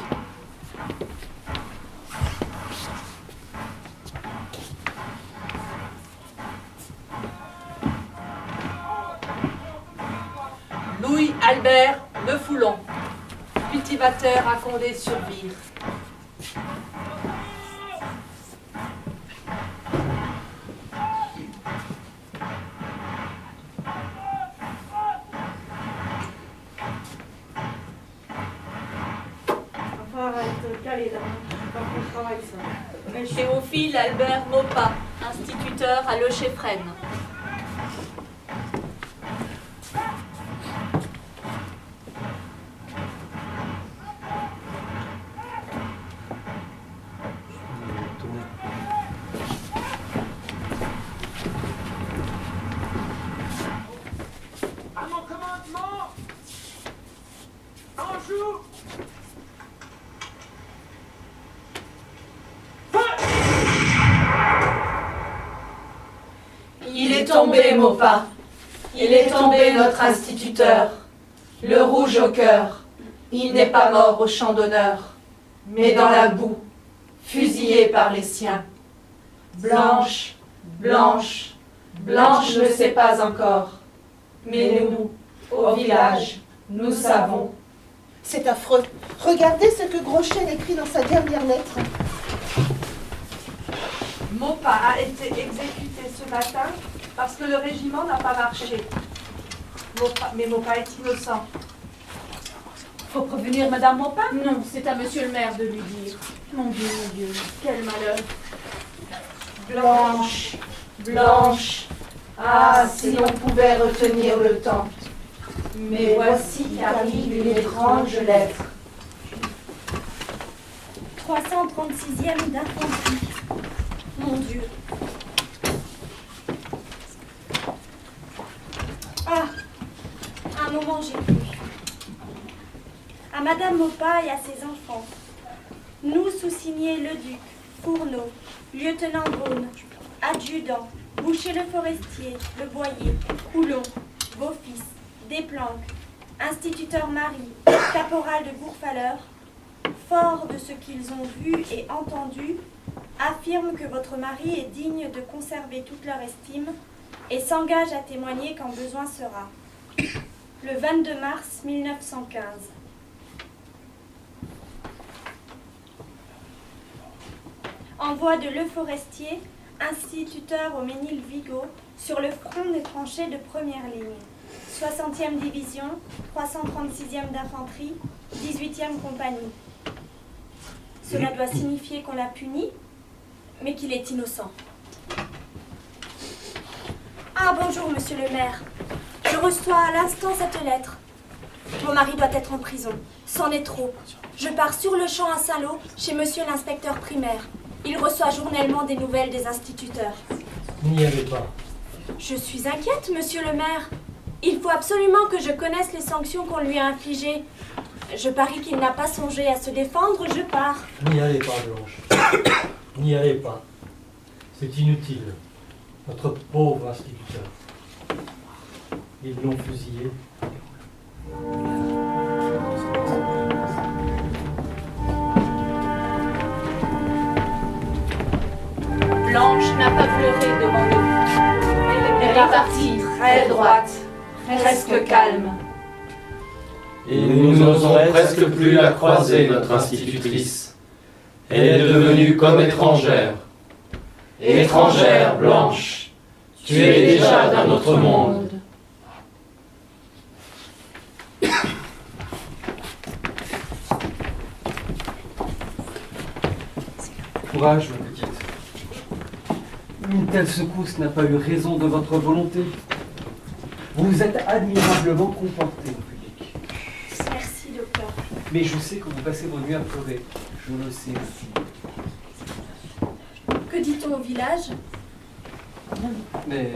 Louis Albert Le Foulon, cultivateur à Condé-sur-Vire. Enfin, être calé là. Théophile Albert Maupas, instituteur à Le Cheffren. À mon commandement, Anjou. Il est tombé, Maupas. Il est tombé, notre instituteur. Le rouge au cœur. Il n'est pas mort au champ d'honneur, mais dans la boue, fusillé par les siens. Blanche, Blanche, Blanche ne sait pas encore. Mais nous, au village, nous savons. C'est affreux. Regardez ce que Groschel écrit dans sa dernière lettre. Maupas a été exécuté ce matin parce que le régiment n'a pas marché. Mais Maupas est innocent. Faut prévenir Madame Maupas? Non, c'est à Monsieur le maire de lui dire. Mon Dieu, quel malheur. Blanche, Blanche, ah, si l'on pouvait retenir le temps. Mais voici qu'arrive une étrange lettre. 336e d'infanterie. Mon Dieu. Ah, un moment j'ai pu. À Madame Maupas et à ses enfants. Nous sous-signés le duc, Fourneau, lieutenant Beaune, adjudant, Boucher le forestier, le boyer, Coulon, vos fils, Desplanques, instituteur Marie, caporal de Bourfaleur, forts de ce qu'ils ont vu et entendu, affirment que votre mari est digne de conserver toute leur estime et s'engage à témoigner quand besoin sera. Le 22 mars 1915. Envoi de Le Forestier, instituteur au Ménil-Vigo, sur le front des tranchées de première ligne. 60e division, 336e d'infanterie, 18e compagnie. Cela doit signifier qu'on l'a puni, mais qu'il est innocent. Ah, bonjour, monsieur le maire. Je reçois à l'instant cette lettre. Mon mari doit être en prison. C'en est trop. Je pars sur le champ à Saint-Lô, chez monsieur l'inspecteur primaire. Il reçoit journellement des nouvelles des instituteurs. N'y allez pas. Je suis inquiète, monsieur le maire. Il faut absolument que je connaisse les sanctions qu'on lui a infligées. Je parie qu'il n'a pas songé à se défendre, je pars. N'y allez pas, Blanche. N'y allez pas. C'est inutile. Notre pauvre instituteur. Ils l'ont fusillé. Blanche n'a pas pleuré devant nous. Elle est partie très droite, presque calme. Et nous n'osons presque plus la croiser, notre institutrice. Elle est devenue comme étrangère. Étrangère, Blanche, tu es déjà d'un autre monde. Courage, ma petite. Une telle secousse n'a pas eu raison de votre volonté. Vous vous êtes admirablement comporté au public. Merci, docteur. Mais je sais que vous passez vos nuits à pleurer. Je le sais aussi. Que dit-on au village? Mais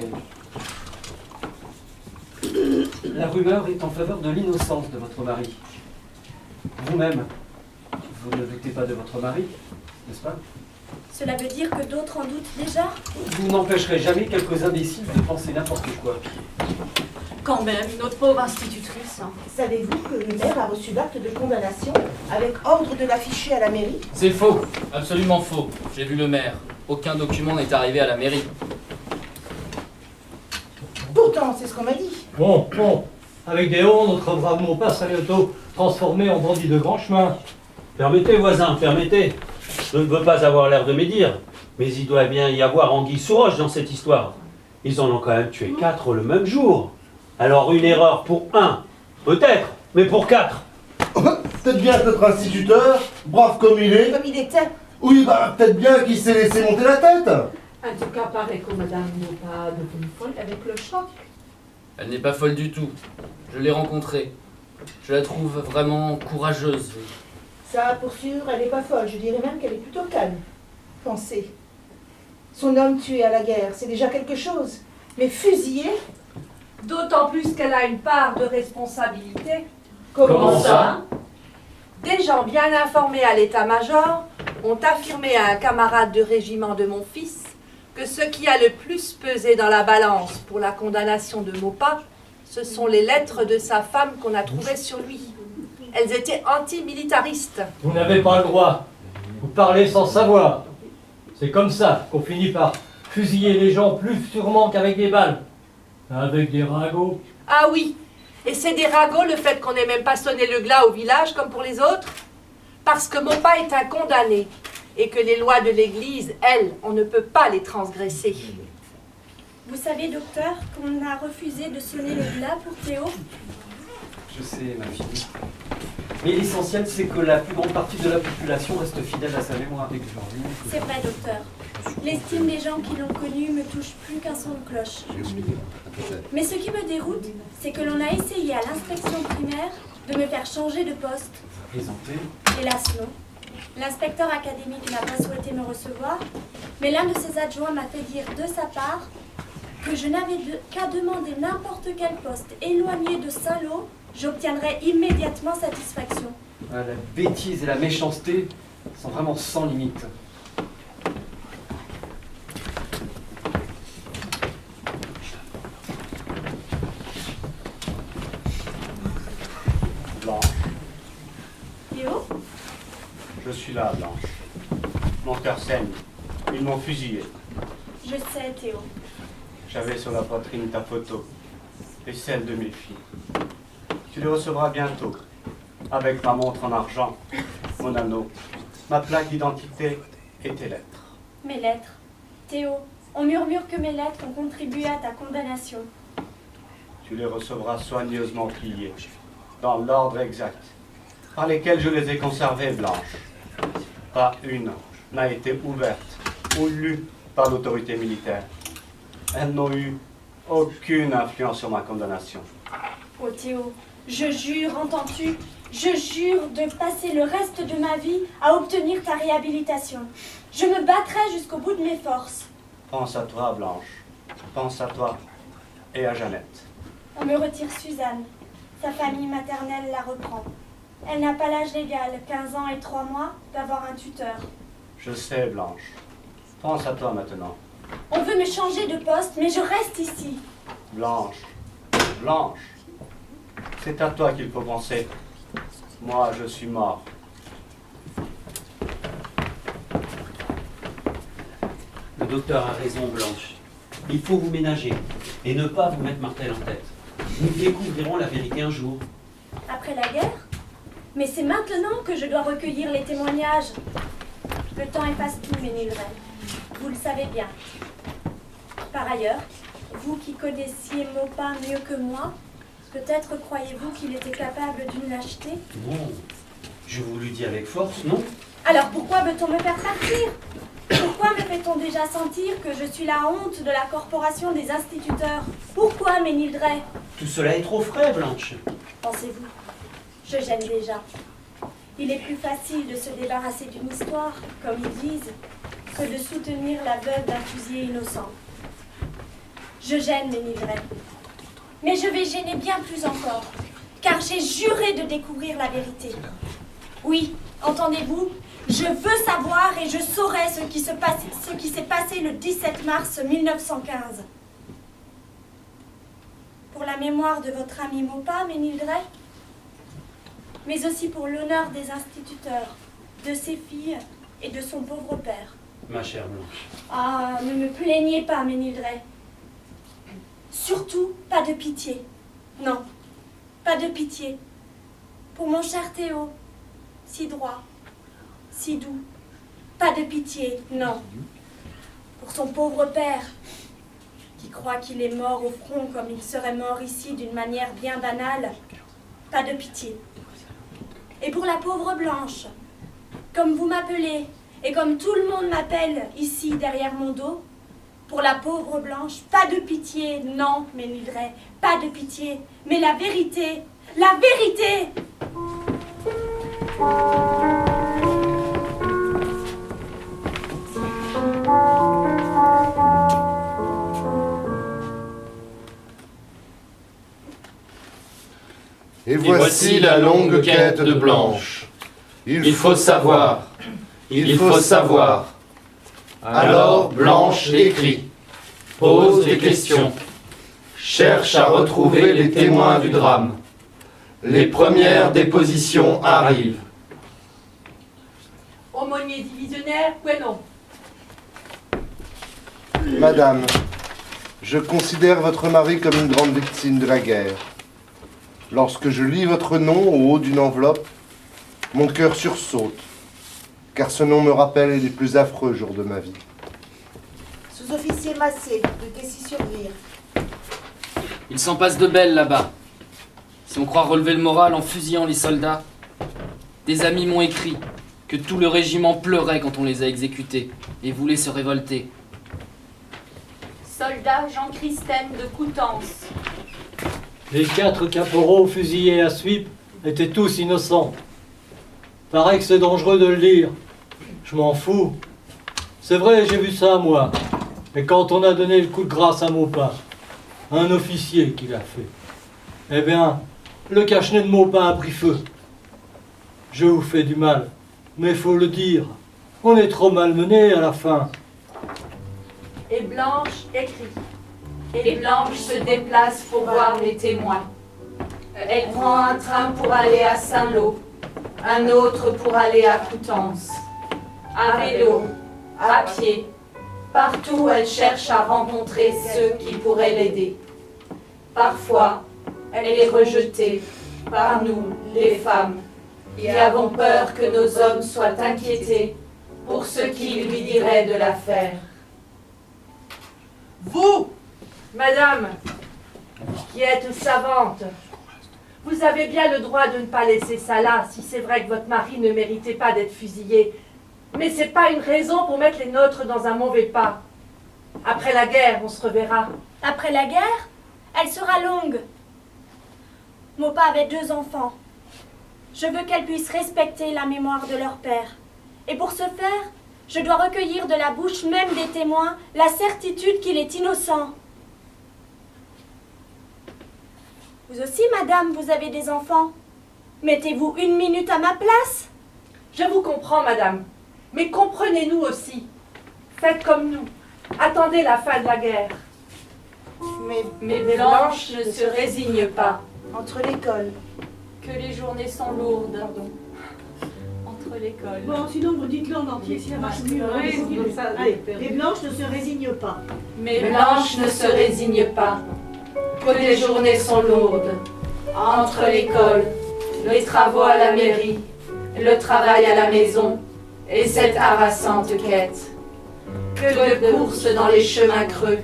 la rumeur est en faveur de l'innocence de votre mari. Vous-même, vous ne doutez pas de votre mari, n'est-ce pas? Cela veut dire que d'autres en doutent déjà? Vous n'empêcherez jamais quelques imbéciles de penser n'importe quoi. Quand même, notre pauvre institutrice. Savez-vous que le maire a reçu l'acte de condamnation avec ordre de l'afficher à la mairie? C'est faux, absolument faux. J'ai vu le maire. Aucun document n'est arrivé à la mairie. Pourtant, c'est ce qu'on m'a dit. Bon, avec des hauts, notre brave Maupas sera bientôt transformé en bandit de grand chemin. Permettez, voisin, permettez. Je ne veux pas avoir l'air de médire, mais il doit bien y avoir anguille sous roche dans cette histoire. Ils en ont quand même tué 4 le même jour. Alors une erreur pour 1, peut-être, mais pour 4. Peut-être bien que notre instituteur, brave comme il est... Comme il était, Oui, bah peut-être bien qu'il s'est laissé monter la tête. En tout cas, paraît que madame n'est pas devenue folle avec le choc. Elle n'est pas folle du tout. Je l'ai rencontrée. Je la trouve vraiment courageuse. Ça, pour sûr, elle n'est pas folle. Je dirais même qu'elle est plutôt calme. Pensez. Son homme tué à la guerre, c'est déjà quelque chose. Mais fusillé? D'autant plus qu'elle a une part de responsabilité. Comment ça? Des gens bien informés à l'état-major ont affirmé à un camarade de régiment de mon fils que ce qui a le plus pesé dans la balance pour la condamnation de Maupas, ce sont les lettres de sa femme qu'on a trouvées sur lui. Elles étaient antimilitaristes. Vous n'avez pas le droit. Vous parlez sans savoir. C'est comme ça qu'on finit par fusiller les gens plus sûrement qu'avec des balles. Avec des ragots. Ah oui, et c'est des ragots le fait qu'on n'ait même pas sonné le glas au village comme pour les autres? Parce que Maupas est un condamné et que les lois de l'Église, elles, on ne peut pas les transgresser. Vous savez, docteur, qu'on a refusé de sonner le glas pour Théo? Je sais, ma fille. Mais l'essentiel, c'est que la plus grande partie de la population reste fidèle à sa mémoire. C'est vrai, docteur. L'estime des gens qui l'ont connu me touche plus qu'un son de cloche. Mais ce qui me déroute, c'est que l'on a essayé à l'inspection primaire de me faire changer de poste. Présenter. Hélas non. L'inspecteur académique n'a pas souhaité me recevoir, mais l'un de ses adjoints m'a fait dire de sa part que je n'avais qu'à demander n'importe quel poste éloigné de Saint-Lô, j'obtiendrais immédiatement satisfaction. La bêtise et la méchanceté sont vraiment sans limite. Blanche, Théo? je suis là, Blanche. Mon cœur saigne. Ils m'ont fusillé. Je sais, Théo. J'avais sur la poitrine ta photo et celle de mes filles. Tu les recevras bientôt, avec ma montre en argent, mon anneau, ma plaque d'identité et tes lettres. Mes lettres. Théo, on murmure que mes lettres ont contribué à ta condamnation. Tu les recevras soigneusement pliées, dans l'ordre exact, par lesquels je les ai conservées, Blanche. Pas une n'a été ouverte ou lue par l'autorité militaire. Elles n'ont eu aucune influence sur ma condamnation. Oh Théo, je jure, entends-tu? Je jure de passer le reste de ma vie à obtenir ta réhabilitation. Je me battrai jusqu'au bout de mes forces. Pense à toi, Blanche. Pense à toi et à Jeannette. On me retire Suzanne. Sa famille maternelle la reprend. Elle n'a pas l'âge légal, 15 ans et 3 mois, d'avoir un tuteur. Je sais, Blanche. Pense à toi maintenant. On veut me changer de poste, mais je reste ici. Blanche. Blanche. C'est à toi qu'il faut penser. Moi, je suis mort. Le docteur a raison, Blanche. Il faut vous ménager et ne pas vous mettre martel en tête. Nous découvrirons la vérité un jour. Après la guerre? Mais c'est maintenant que je dois recueillir les témoignages. Le temps efface tout, Ménilred. Vous le savez bien. Par ailleurs, vous qui connaissiez Maupas mieux que moi, peut-être croyez-vous qu'il était capable d'une lâcheté? Non, je vous le dis avec force, non? Alors pourquoi veut-on me faire partir? Pourquoi me fait-on déjà sentir que je suis la honte de la corporation des instituteurs? Pourquoi, Ménilred? Tout cela est trop frais, Blanche. Pensez-vous, je gêne déjà. Il est plus facile de se débarrasser d'une histoire, comme ils disent, que de soutenir la veuve d'un fusillé innocent. Je gêne, Ménilred. Mais je vais gêner bien plus encore, car j'ai juré de découvrir la vérité. Oui, entendez-vous? Je veux savoir et je saurai ce qui s'est passé le 17 mars 1915. Pour la mémoire de votre ami Maupas, Ménilred, mais aussi pour l'honneur des instituteurs, de ses filles et de son pauvre père. Ma chère Blanche. Ah, ne me plaignez pas, Ménilred. Surtout, pas de pitié. Non, pas de pitié. Pour mon cher Théo, si droit, si doux, pas de pitié, non. Pour son pauvre père, qui croit qu'il est mort au front comme il serait mort ici d'une manière bien banale, pas de pitié. Et pour la pauvre Blanche, comme vous m'appelez, Et comme tout le monde m'appelle ici derrière mon dos, pour la pauvre Blanche, pas de pitié, non, mes Mildred, pas de pitié, mais la vérité, la vérité! Et voici la longue quête de Blanche. Il faut savoir, il faut savoir. Alors Blanche écrit, pose des questions, cherche à retrouver les témoins du drame. Les premières dépositions arrivent. Aumônier divisionnaire, Quenon. Madame, je considère votre mari comme une grande victime de la guerre. Lorsque je lis votre nom au haut d'une enveloppe, mon cœur sursaute, car ce nom me rappelle les plus affreux jours de ma vie. Sous-officier Massé, de Tessy-sur-Vire. Il s'en passe de belles là-bas. Si on croit relever le moral en fusillant les soldats, des amis m'ont écrit que tout le régiment pleurait quand on les a exécutés et voulait se révolter. Soldat Jean Christène de Coutances. Les 4 caporaux fusillés à Suippes étaient tous innocents. Paraît que c'est dangereux de le dire. Je m'en fous. C'est vrai, j'ai vu ça, moi. Et quand on a donné le coup de grâce à Maupin, un officier qui l'a fait, eh bien, le cache-nez de Maupin a pris feu. Je vous fais du mal, mais faut le dire. On est trop malmenés à la fin. Et Blanche écrit. Et Blanche se déplace pour voir les témoins. Elle prend un train pour aller à Saint-Lô, un autre pour aller à Coutances. À vélo, à pied, partout elle cherche à rencontrer ceux qui pourraient l'aider. Parfois, elle est rejetée par nous, les femmes, qui avons peur que nos hommes soient inquiétés pour ce qu'ils lui diraient de l'affaire. Vous, madame, qui êtes savante, vous avez bien le droit de ne pas laisser ça là, si c'est vrai que votre mari ne méritait pas d'être fusillé. Mais c'est pas une raison pour mettre les nôtres dans un mauvais pas. Après la guerre, on se reverra. Après la guerre, elle sera longue. Maupin avait 2 enfants. Je veux qu'elle puisse respecter la mémoire de leur père. Et pour ce faire, je dois recueillir de la bouche même des témoins la certitude qu'il est innocent. Vous aussi, madame, vous avez des enfants. Mettez-vous 1 minute à ma place. Je vous comprends, madame. Mais comprenez-nous aussi. Faites comme nous. Attendez la fin de la guerre. Mais Blanche ne se résigne pas. Entre l'école. Que les journées sont lourdes. Entre l'école. Bon, sinon vous dites-le en entier si ça marche mieux. Oui, ça, allez, et Blanche ne se résigne pas. Mais Blanche ne se résigne pas. Que les journées sont lourdes. Entre l'école, les travaux à la mairie, le travail à la maison et cette harassante quête. Que de courses dans les chemins creux,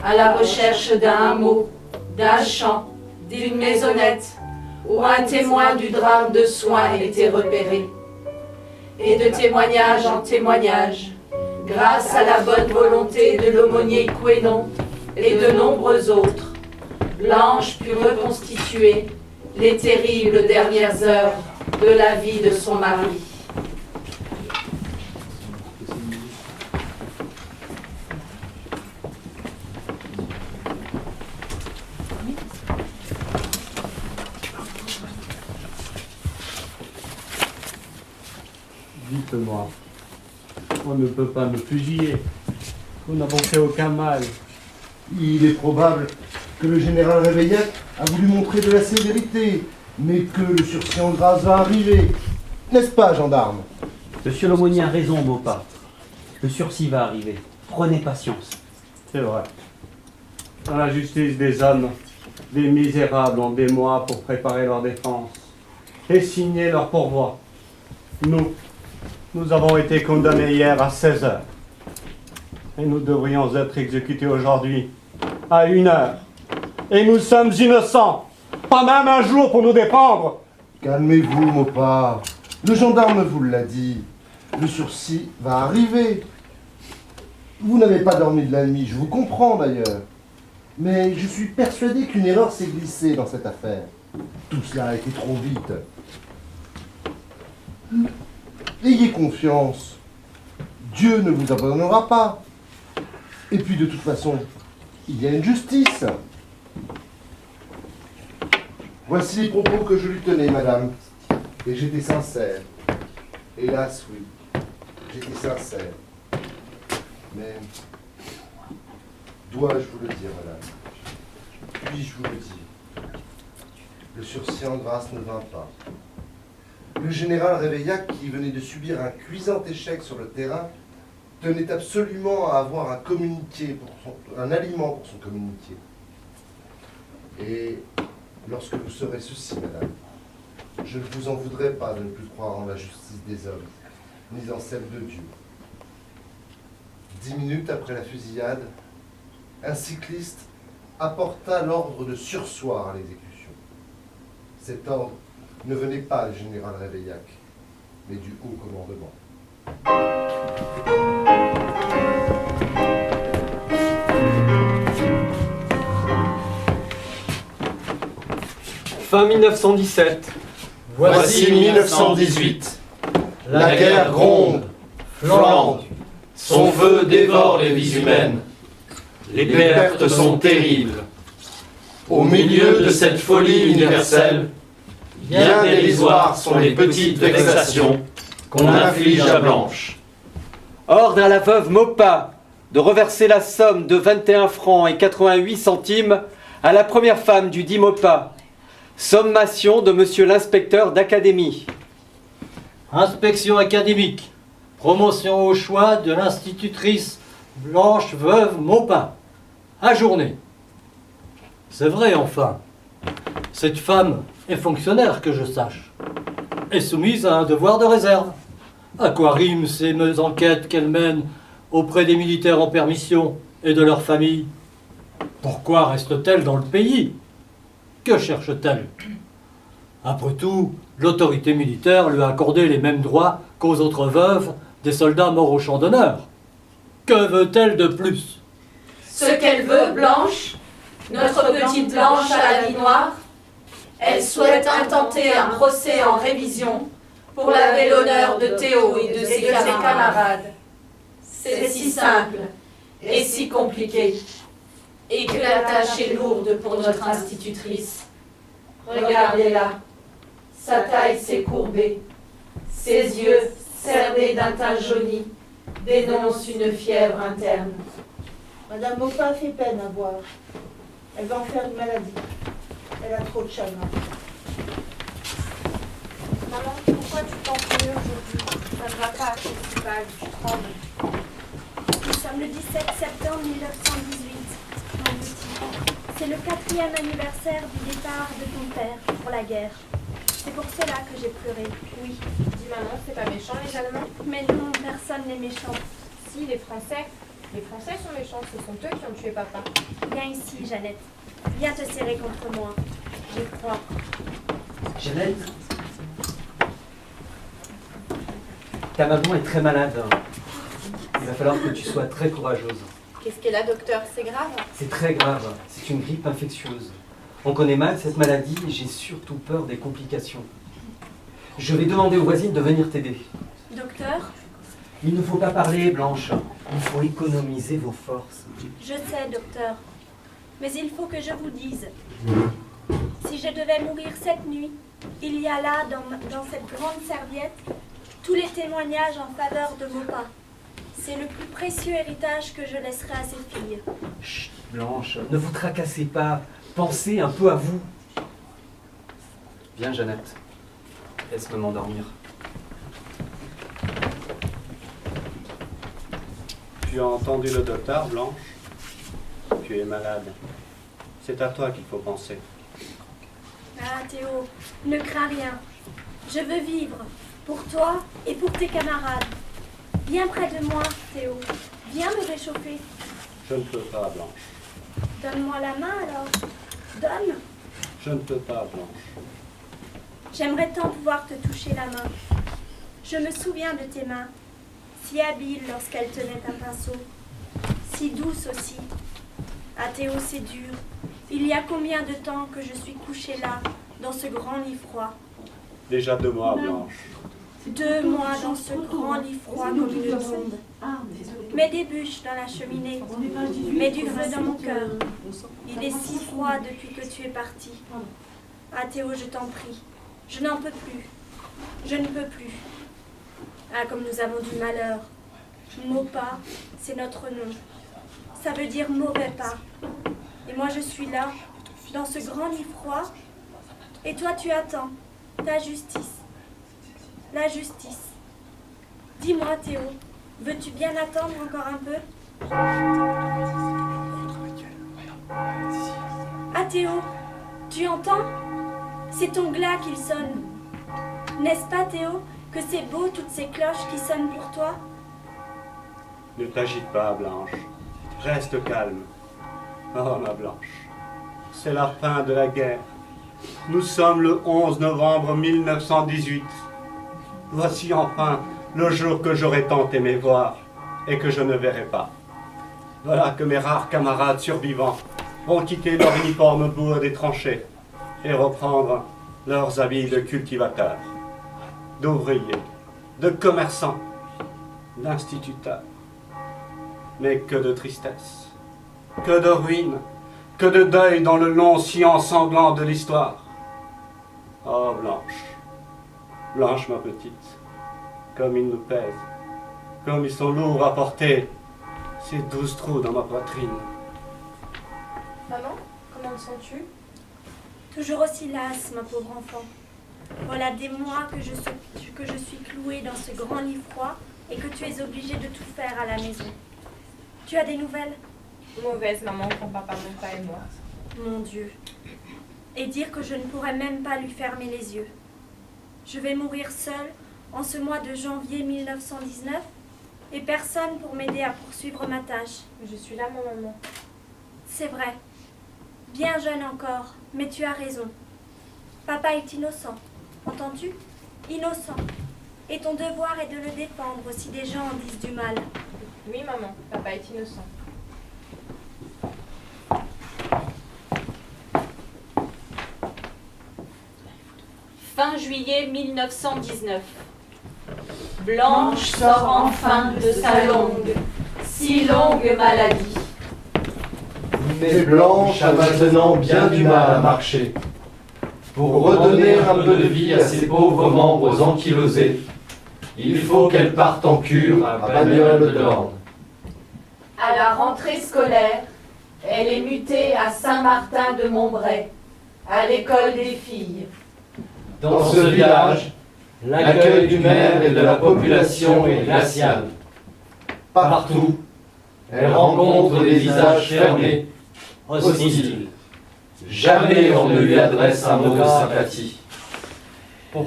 à la recherche d'un hameau, d'un champ, d'une maisonnette, où un témoin du drame de soins était repéré. Et de témoignage en témoignage, grâce à la bonne volonté de l'aumônier Quenon et de nombreux autres, Blanche put reconstituer les terribles dernières heures de la vie de son mari. Dites-moi, on ne peut pas me fusiller. Nous n'avons fait aucun mal. Il est probable que le général Réveillette a voulu montrer de la sévérité, mais que le sursis en grâce va arriver. N'est-ce pas, gendarme? Monsieur l'aumônier a raison, Maupin. Le sursis va arriver. Prenez patience. C'est vrai. Dans la justice des hommes, des misérables ont des mois pour préparer leur défense et signer leur pourvoi. Nous avons été condamnés hier à 16 heures. Et nous devrions être exécutés aujourd'hui à 1 heure. Et nous sommes innocents. Pas même un jour pour nous défendre. Calmez-vous, Maupin. Le gendarme vous l'a dit. Le sursis va arriver. Vous n'avez pas dormi de la nuit, je vous comprends d'ailleurs. Mais je suis persuadé qu'une erreur s'est glissée dans cette affaire. Tout cela a été trop vite. Ayez confiance. Dieu ne vous abandonnera pas. Et puis de toute façon, il y a une justice. Voici les propos que je lui tenais, madame. Et j'étais sincère. Hélas, oui. J'étais sincère. Mais dois-je vous le dire, madame? Puis-je vous le dire? Le sursis en grâce ne vint pas. Le général Réveillac, qui venait de subir un cuisant échec sur le terrain, tenait absolument à avoir un communiqué, un aliment pour son communiqué. Et lorsque vous saurez ceci, madame, je ne vous en voudrais pas de ne plus croire en la justice des hommes, ni en celle de Dieu. 10 minutes après la fusillade, un cycliste apporta l'ordre de surseoir à l'exécution. Cet ordre ne venait pas du général Réveillac, mais du haut commandement. Fin 1917. Voici 1918. La guerre gronde, flambe. Son feu dévore les vies humaines. Les pertes sont terribles. Au milieu de cette folie universelle, bien dérisoires sont les petites vexations qu'on inflige à Blanche. Ordre à la veuve Maupas de reverser la somme de 21 francs et 88 centimes à la première femme du dit Maupas. Sommation de monsieur l'inspecteur d'académie. Inspection académique. Promotion au choix de l'institutrice Blanche veuve Maupas. Ajournée. C'est vrai, enfin. Cette femme est fonctionnaire, que je sache. Est soumise à un devoir de réserve. À quoi riment ces enquêtes qu'elle mène auprès des militaires en permission et de leurs familles? Pourquoi reste-t-elle dans le pays? Que cherche-t-elle? Après tout, l'autorité militaire lui a accordé les mêmes droits qu'aux autres veuves des soldats morts au champ d'honneur. Que veut-elle de plus? Ce qu'elle veut, Blanche, notre petite Blanche à la vie noire, elle souhaite intenter un procès en révision pour laver l'honneur de Théo et de ses camarades. C'est si simple et si compliqué, et que la tâche est lourde pour notre institutrice. Regardez-la, sa taille s'est courbée, ses yeux, cernés d'un teint jauni, dénoncent une fièvre interne. Madame Maupas fait peine à voir. Elle va en faire une maladie. Elle a trop de chagrin. Maman, pourquoi tu t'en fais aujourd'hui? Ça ne va pas, je suis pâle, je tremble. Nous sommes le 17 septembre 1918. Mon petit, c'est le 4e anniversaire du départ de ton père pour la guerre. C'est pour cela que j'ai pleuré, oui. Dis maman, c'est pas méchant les Allemands? Mais non, personne n'est méchant. Si, les Français. Les Français sont méchants, ce sont eux qui ont tué papa. Viens ici, Jeannette. Viens te serrer contre moi. J'ai froid. Jeannette, ta maman est très malade. Il va falloir que tu sois très courageuse. Qu'est-ce qu'elle a, docteur? C'est grave? C'est très grave. C'est une grippe infectieuse. On connaît mal cette maladie et j'ai surtout peur des complications. Je vais demander aux voisines de venir t'aider. Docteur? Il ne faut pas parler, Blanche. Il faut économiser vos forces. Je sais, docteur. Mais il faut que je vous dise. Si je devais mourir cette nuit, il y a là, dans cette grande serviette, tous les témoignages en faveur de Maupas. C'est le plus précieux héritage que je laisserai à ses filles. Chut, Blanche, ne vous tracassez pas. Pensez un peu à vous. Viens, Jeannette. Laisse-moi m'endormir. Tu as entendu le docteur, Blanche? Tu es malade. C'est à toi qu'il faut penser. Ah, Théo, ne crains rien. Je veux vivre, pour toi et pour tes camarades. Viens près de moi, Théo. Viens me réchauffer. Je ne peux pas, Blanche. Donne-moi la main alors. Donne. Je ne peux pas, Blanche. J'aimerais tant pouvoir te toucher la main. Je me souviens de tes mains si habile lorsqu'elle tenait un pinceau, si douce aussi. Ah Théo, c'est dur. Il y a combien de temps que je suis couchée là, dans ce grand lit froid? Déjà 2 mois, Blanche. 2 mois dans ce grand lit froid comme une tombe. Mets des bûches dans la cheminée, mets du feu dans mon cœur. Il est si froid depuis que tu es parti. Ah Théo, je t'en prie, je n'en peux plus. Je ne peux plus. Ah, comme nous avons du malheur. Maupas, c'est notre nom. Ça veut dire mauvais pas. Et moi je suis là, dans ce grand lit froid. Et toi tu attends ta justice. La justice. Dis-moi Théo, veux-tu bien attendre encore un peu? Ah Théo, tu entends? C'est ton glas qu'il sonne. N'est-ce pas Théo, que c'est beau toutes ces cloches qui sonnent pour toi? Ne t'agite pas, Blanche. Reste calme. Oh, ma Blanche, c'est la fin de la guerre. Nous sommes le 11 novembre 1918. Voici enfin le jour que j'aurais tant aimé voir et que je ne verrai pas. Voilà que mes rares camarades survivants vont quitter leur uniforme bourre des tranchées et reprendre leurs habits de cultivateurs, d'ouvriers, de commerçants, d'instituteurs. Mais que de tristesse, que de ruine, que de deuil dans le long sillon sanglant de l'histoire. Oh Blanche, Blanche ma petite, comme ils nous pèsent, comme ils sont lourds à porter, ces 12 trous dans ma poitrine. Maman, comment te sens-tu? Toujours aussi lasse, ma pauvre enfant. Voilà des mois que je suis clouée dans ce grand lit froid et que tu es obligée de tout faire à la maison. Tu as des nouvelles? Mauvaise, maman, pour papa, mon père et moi. Mon Dieu. Et dire que je ne pourrais même pas lui fermer les yeux. Je vais mourir seule en ce mois de janvier 1919 et personne pour m'aider à poursuivre ma tâche. Je suis là, mon maman. C'est vrai. Bien jeune encore, mais tu as raison. Papa est innocent. Entends-tu? Innocent. Et ton devoir est de le défendre si des gens en disent du mal. Oui, maman, papa est innocent. Fin juillet 1919. Blanche sort enfin de sa longue, si longue maladie. Mais Blanche a maintenant bien du mal à marcher. Pour redonner un peu de vie à ses pauvres membres ankylosés, il faut qu'elle parte en cure à Bagnoles-de-Born. À la rentrée scolaire, elle est mutée à Saint-Martin-de-Montbray, à l'école des filles. Dans ce village, l'accueil du maire et de la population est glacial. Partout, elle rencontre des visages fermés, hostiles. Jamais on ne lui adresse un mot de sympathie.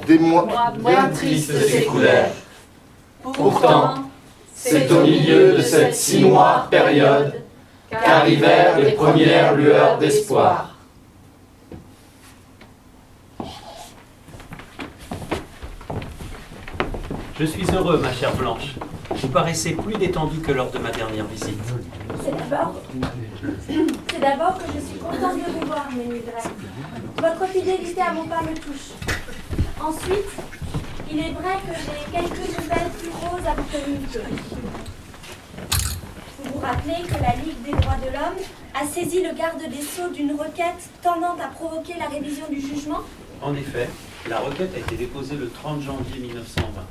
Des mois Bien tristes s'écoulèrent. Pourtant, c'est au milieu de cette si noire période qu'arrivèrent les premières lueurs d'espoir. Je suis heureux, ma chère Blanche. Vous paraissez plus détendue que lors de ma dernière visite. C'est d'abord que je suis contente de vous voir, mes Mildred. Votre fidélité à mon père me touche. Ensuite, il est vrai que j'ai quelques nouvelles plus roses à vous communiquer. Vous vous rappelez que la Ligue des droits de l'homme a saisi le garde des Sceaux d'une requête tendant à provoquer la révision du jugement? En effet, la requête a été déposée le 30 janvier 1920.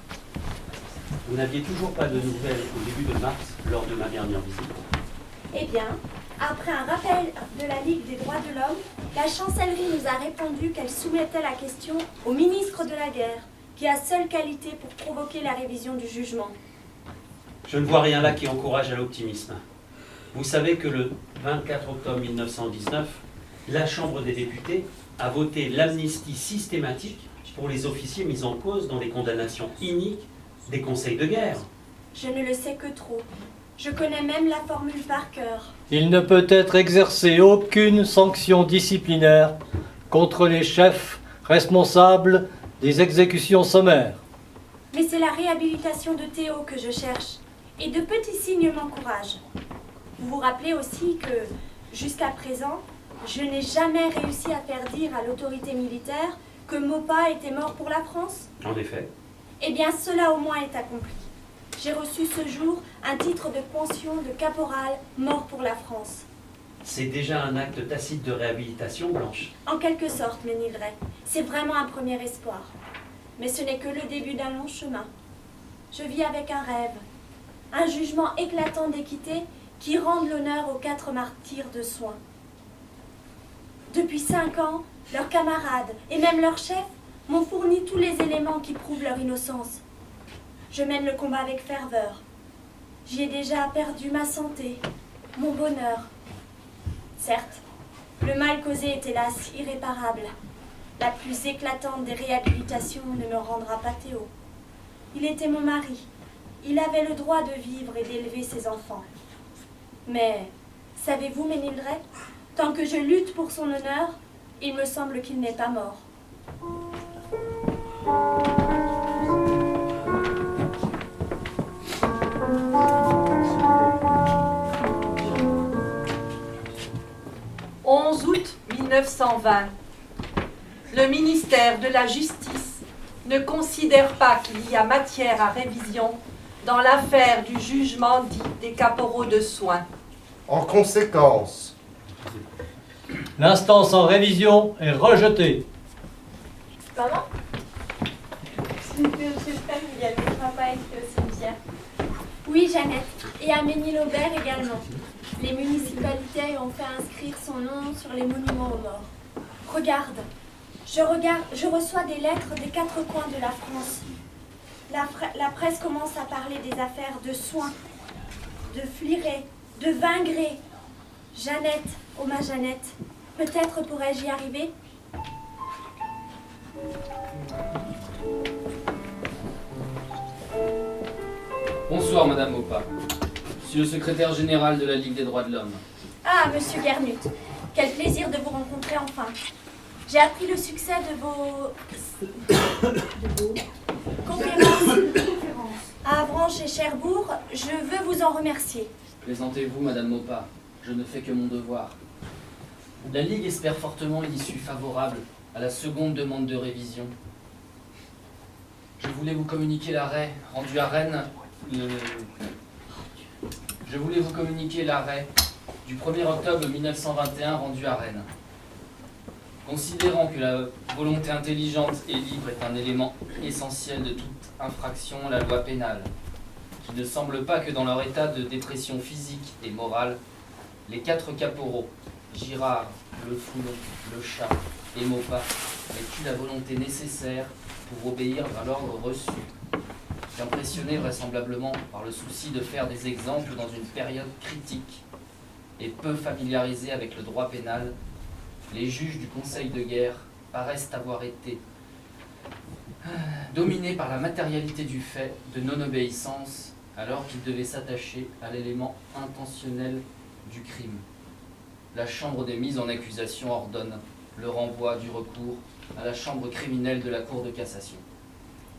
Vous n'aviez toujours pas de nouvelles au début de mars, lors de ma dernière visite. Eh bien, après un rappel de la Ligue des droits de l'homme, la chancellerie nous a répondu qu'elle soumettait la question au ministre de la guerre, qui a seule qualité pour provoquer la révision du jugement. Je ne vois rien là qui encourage à l'optimisme. Vous savez que le 24 octobre 1919, la Chambre des députés a voté l'amnistie systématique pour les officiers mis en cause dans les condamnations iniques des conseils de guerre. Je ne le sais que trop. Je connais même la formule par cœur. Il ne peut être exercé aucune sanction disciplinaire contre les chefs responsables des exécutions sommaires. Mais c'est la réhabilitation de Théo que je cherche. Et de petits signes m'encouragent. Vous vous rappelez aussi que, jusqu'à présent, je n'ai jamais réussi à faire dire à l'autorité militaire que Maupas était mort pour la France? En effet. Eh bien, cela au moins est accompli. J'ai reçu ce jour un titre de pension de caporal mort pour la France. C'est déjà un acte tacite de réhabilitation, Blanche. En quelque sorte, Ménilray, c'est vraiment un premier espoir. Mais ce n'est que le début d'un long chemin. Je vis avec un rêve, un jugement éclatant d'équité qui rende l'honneur aux 4 martyrs de soins. Depuis 5 ans, leurs camarades et même leurs chefs m'ont fourni tous les éléments qui prouvent leur innocence. Je mène le combat avec ferveur. J'y ai déjà perdu ma santé, mon bonheur. Certes, le mal causé est hélas irréparable. La plus éclatante des réhabilitations ne me rendra pas Théo. Il était mon mari. Il avait le droit de vivre et d'élever ses enfants. Mais, savez-vous, Ménilray, tant que je lutte pour son honneur, il me semble qu'il n'est pas mort. « 11 août 1920. Le ministère de la Justice ne considère pas qu'il y a matière à révision dans l'affaire du jugement dit des caporaux de soins. En conséquence, l'instance en révision est rejetée. Comment? Je suprême, il y a le papa écrit au cimetière. Oui, Jeannette, et à Ménil-Aubert également. Les municipalités ont fait inscrire son nom sur les monuments aux morts. Regarde, je reçois des lettres des 4 coins de la France. La presse commence à parler des affaires de soins, de Fliré, de Vingré. Jeannette, oh ma Jeannette, peut-être pourrais-je y arriver? Bonsoir, Madame Maupas. Je suis le secrétaire général de la Ligue des droits de l'homme. Ah, Monsieur Gernut, quel plaisir de vous rencontrer enfin. J'ai appris le succès de vos conférences à Avranches et Cherbourg. Je veux vous en remercier. Plaisantez-vous, Madame Maupas. Je ne fais que mon devoir. La Ligue espère fortement une issue favorable à la seconde demande de révision. Je voulais vous communiquer l'arrêt rendu à Rennes Je voulais vous communiquer l'arrêt du 1er octobre 1921 rendu à Rennes. Considérant que la volonté intelligente et libre est un élément essentiel de toute infraction à la loi pénale, qu'il ne semble pas que dans leur état de dépression physique et morale, les 4 caporaux, Girard, Le Foulon, Le Chat et Maupas, aient eu la volonté nécessaire pour obéir à l'ordre reçu, qu'impressionnés vraisemblablement par le souci de faire des exemples dans une période critique et peu familiarisés avec le droit pénal, les juges du Conseil de guerre paraissent avoir été dominés par la matérialité du fait de non-obéissance alors qu'ils devaient s'attacher à l'élément intentionnel du crime. La chambre des mises en accusation ordonne le renvoi du recours à la chambre criminelle de la Cour de cassation.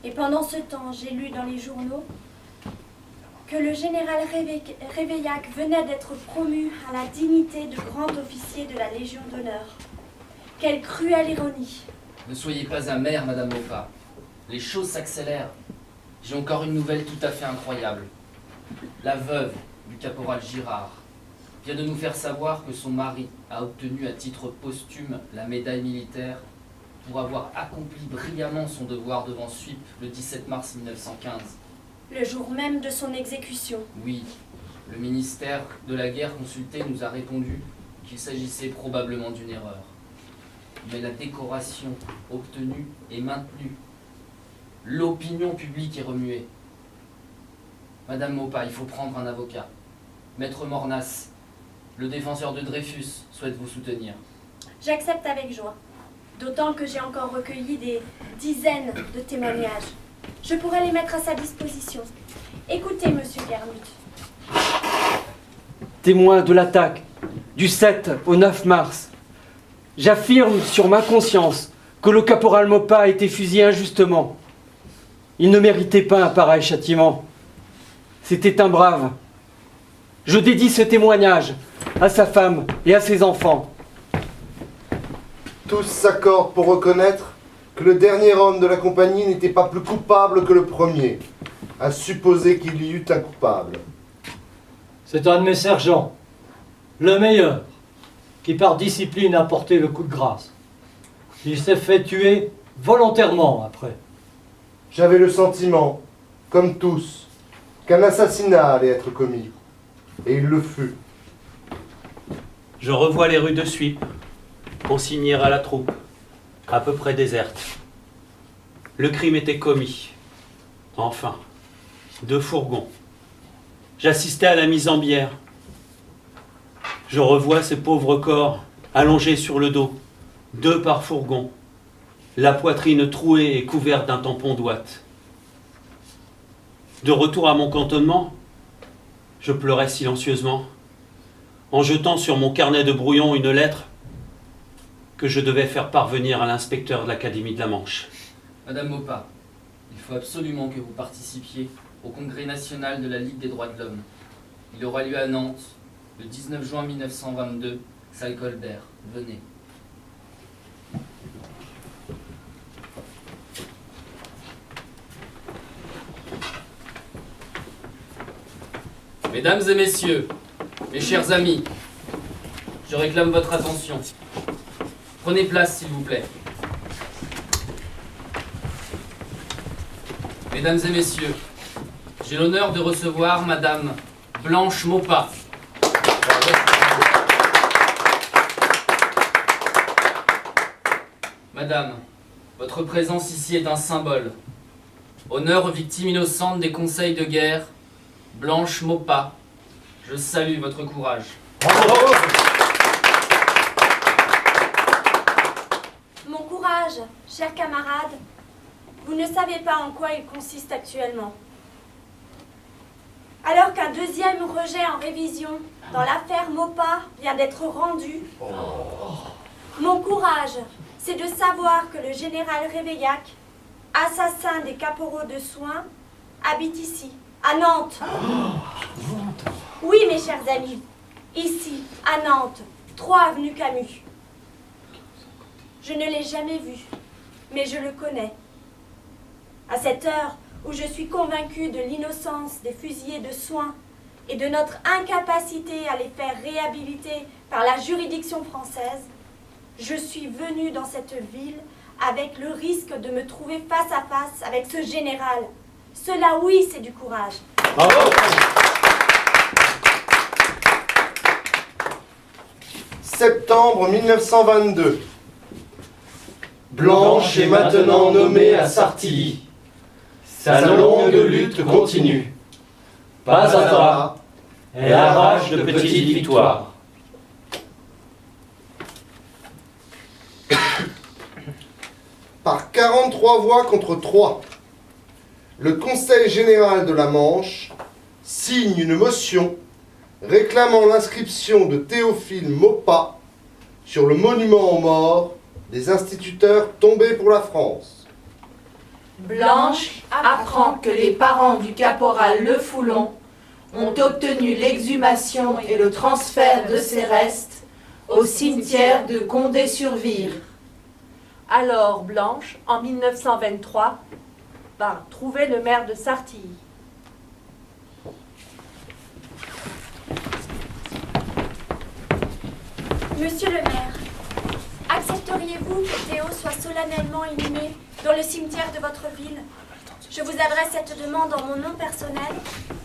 Et pendant ce temps, j'ai lu dans les journaux que le général Réveillac venait d'être promu à la dignité de grand officier de la Légion d'honneur. Quelle cruelle ironie! Ne soyez pas amère, Madame Maupas. Les choses s'accélèrent. J'ai encore une nouvelle tout à fait incroyable. La veuve du caporal Girard vient de nous faire savoir que son mari a obtenu à titre posthume la médaille militaire pour avoir accompli brillamment son devoir devant SWIP le 17 mars 1915. Le jour même de son exécution. Oui, le ministère de la guerre consulté nous a répondu qu'il s'agissait probablement d'une erreur. Mais la décoration obtenue est maintenue. L'opinion publique est remuée. Madame Maupas, il faut prendre un avocat. Maître Mornas, le défenseur de Dreyfus, souhaite vous soutenir. J'accepte avec joie. D'autant que j'ai encore recueilli des dizaines de témoignages. Je pourrais les mettre à sa disposition. Écoutez, Monsieur Gernut. Témoin de l'attaque du 7 au 9 mars, j'affirme sur ma conscience que le caporal Maupas a été fusillé injustement. Il ne méritait pas un pareil châtiment. C'était un brave. Je dédie ce témoignage à sa femme et à ses enfants. Tous s'accordent pour reconnaître que le dernier homme de la compagnie n'était pas plus coupable que le premier, à supposer qu'il y eût un coupable. C'est un de mes sergents, le meilleur, qui par discipline a porté le coup de grâce. Il s'est fait tuer volontairement après. J'avais le sentiment, comme tous, qu'un assassinat allait être commis. Et il le fut. Je revois les rues de Suippes, consignées à la troupe, à peu près désertes. Le crime était commis. Enfin, 2 fourgons. J'assistais à la mise en bière. Je revois ces pauvres corps allongés sur le dos, 2 par fourgon, la poitrine trouée et couverte d'un tampon d'ouate. De retour à mon cantonnement, je pleurais silencieusement, en jetant sur mon carnet de brouillon une lettre que je devais faire parvenir à l'inspecteur de l'Académie de la Manche. Madame Maupas, il faut absolument que vous participiez au Congrès national de la Ligue des droits de l'homme. Il aura lieu à Nantes, le 19 juin 1922, salle Colbert. Venez. Mesdames et messieurs, mes chers amis, je réclame votre attention. Prenez place, s'il vous plaît. Mesdames et messieurs, j'ai l'honneur de recevoir Madame Blanche Maupas. Madame, votre présence ici est un symbole. Honneur aux victimes innocentes des conseils de guerre, Blanche Maupas. Je salue votre courage. Bravo. Mon courage, chers camarades, vous ne savez pas en quoi il consiste actuellement. Alors qu'un deuxième rejet en révision dans l'affaire Maupas vient d'être rendu, mon courage, c'est de savoir que le général Réveillac, assassin des caporaux de soins, habite ici, à Nantes. Oui, mes chers amis, ici, à Nantes, 3 avenue Camus. Je ne l'ai jamais vu, mais je le connais. À cette heure où je suis convaincue de l'innocence des fusillés de soins et de notre incapacité à les faire réhabiliter par la juridiction française, je suis venue dans cette ville avec le risque de me trouver face à face avec ce général. Cela, oui, c'est du courage. Bravo. Septembre 1922. Blanche est maintenant nommée à Sartilly. Sa longue lutte continue. Pas à pas, elle arrache de petites victoires. Par 43 voix contre 3, le Conseil général de la Manche signe une motion réclamant l'inscription de Théophile Maupas sur le monument aux morts des instituteurs tombés pour la France. Blanche apprend que les parents du caporal Le Foulon ont obtenu l'exhumation et le transfert de ses restes au cimetière de Condé-sur-Vire. Alors Blanche, en 1923, va trouver le maire de Sartilly. Monsieur le maire, accepteriez-vous que Théo soit solennellement inhumé dans le cimetière de votre ville? Je vous adresse cette demande en mon nom personnel,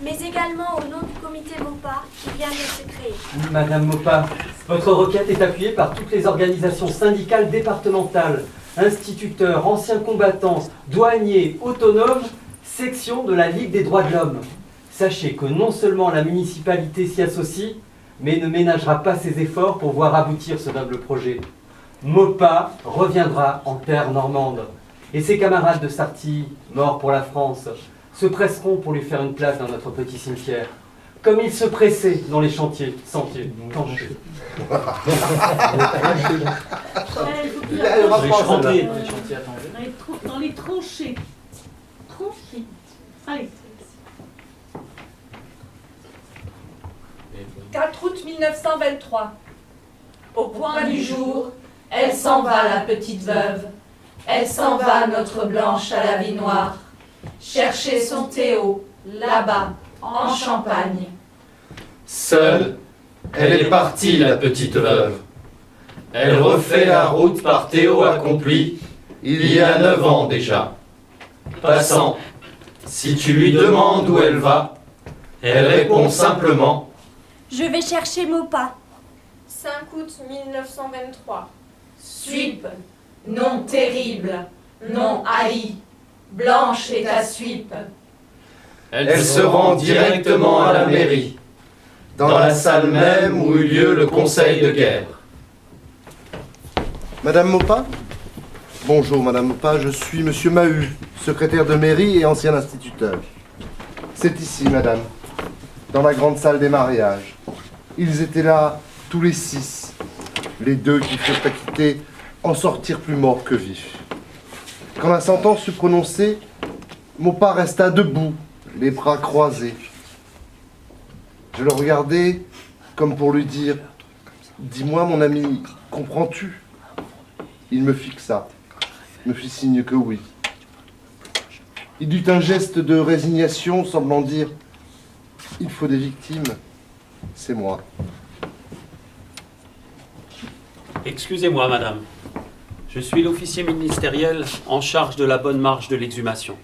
mais également au nom du comité Maupas qui vient de se créer. Madame Maupas, votre requête est appuyée par toutes les organisations syndicales départementales, instituteurs, anciens combattants, douaniers, autonomes, section de la Ligue des droits de l'homme. Sachez que non seulement la municipalité s'y associe, mais ne ménagera pas ses efforts pour voir aboutir ce noble projet. Maupas reviendra en terre normande. Et ses camarades de Sartilly, morts pour la France, se presseront pour lui faire une place dans notre petit cimetière, comme ils se pressaient dans les sentiers. Dans les tranchées. Tranchées. Allez. 4 août 1923. Au point du jour, elle s'en va, la petite veuve. Elle s'en va, notre Blanche à la vie noire, chercher son Théo, là-bas, en Champagne. Seule, elle est partie, la petite veuve. Elle refait la route par Théo accompli, il y a 9 ans déjà. Passant, si tu lui demandes où elle va, elle répond simplement « Je vais chercher Maupas. » 5 août 1923. Suipe, nom terrible, nom haï, Blanche est à Suipe. Elle se rend directement à la mairie, dans la salle même où eut lieu le conseil de guerre. Madame Maupas? Bonjour, Madame Maupas, je suis Monsieur Mahut, secrétaire de mairie et ancien instituteur. C'est ici, Madame, dans la grande salle des mariages. Ils étaient là tous les 6. Les 2 qui furent acquittés en sortirent plus morts que vifs. Quand la sentence fut prononcée, Maupas resta debout, les bras croisés. Je le regardais comme pour lui dire « Dis-moi, mon ami, comprends-tu » Il me fixa, me fit signe que oui. Il eut un geste de résignation, semblant dire « Il faut des victimes, c'est moi. » Excusez-moi, madame. Je suis l'officier ministériel en charge de la bonne marche de l'exhumation.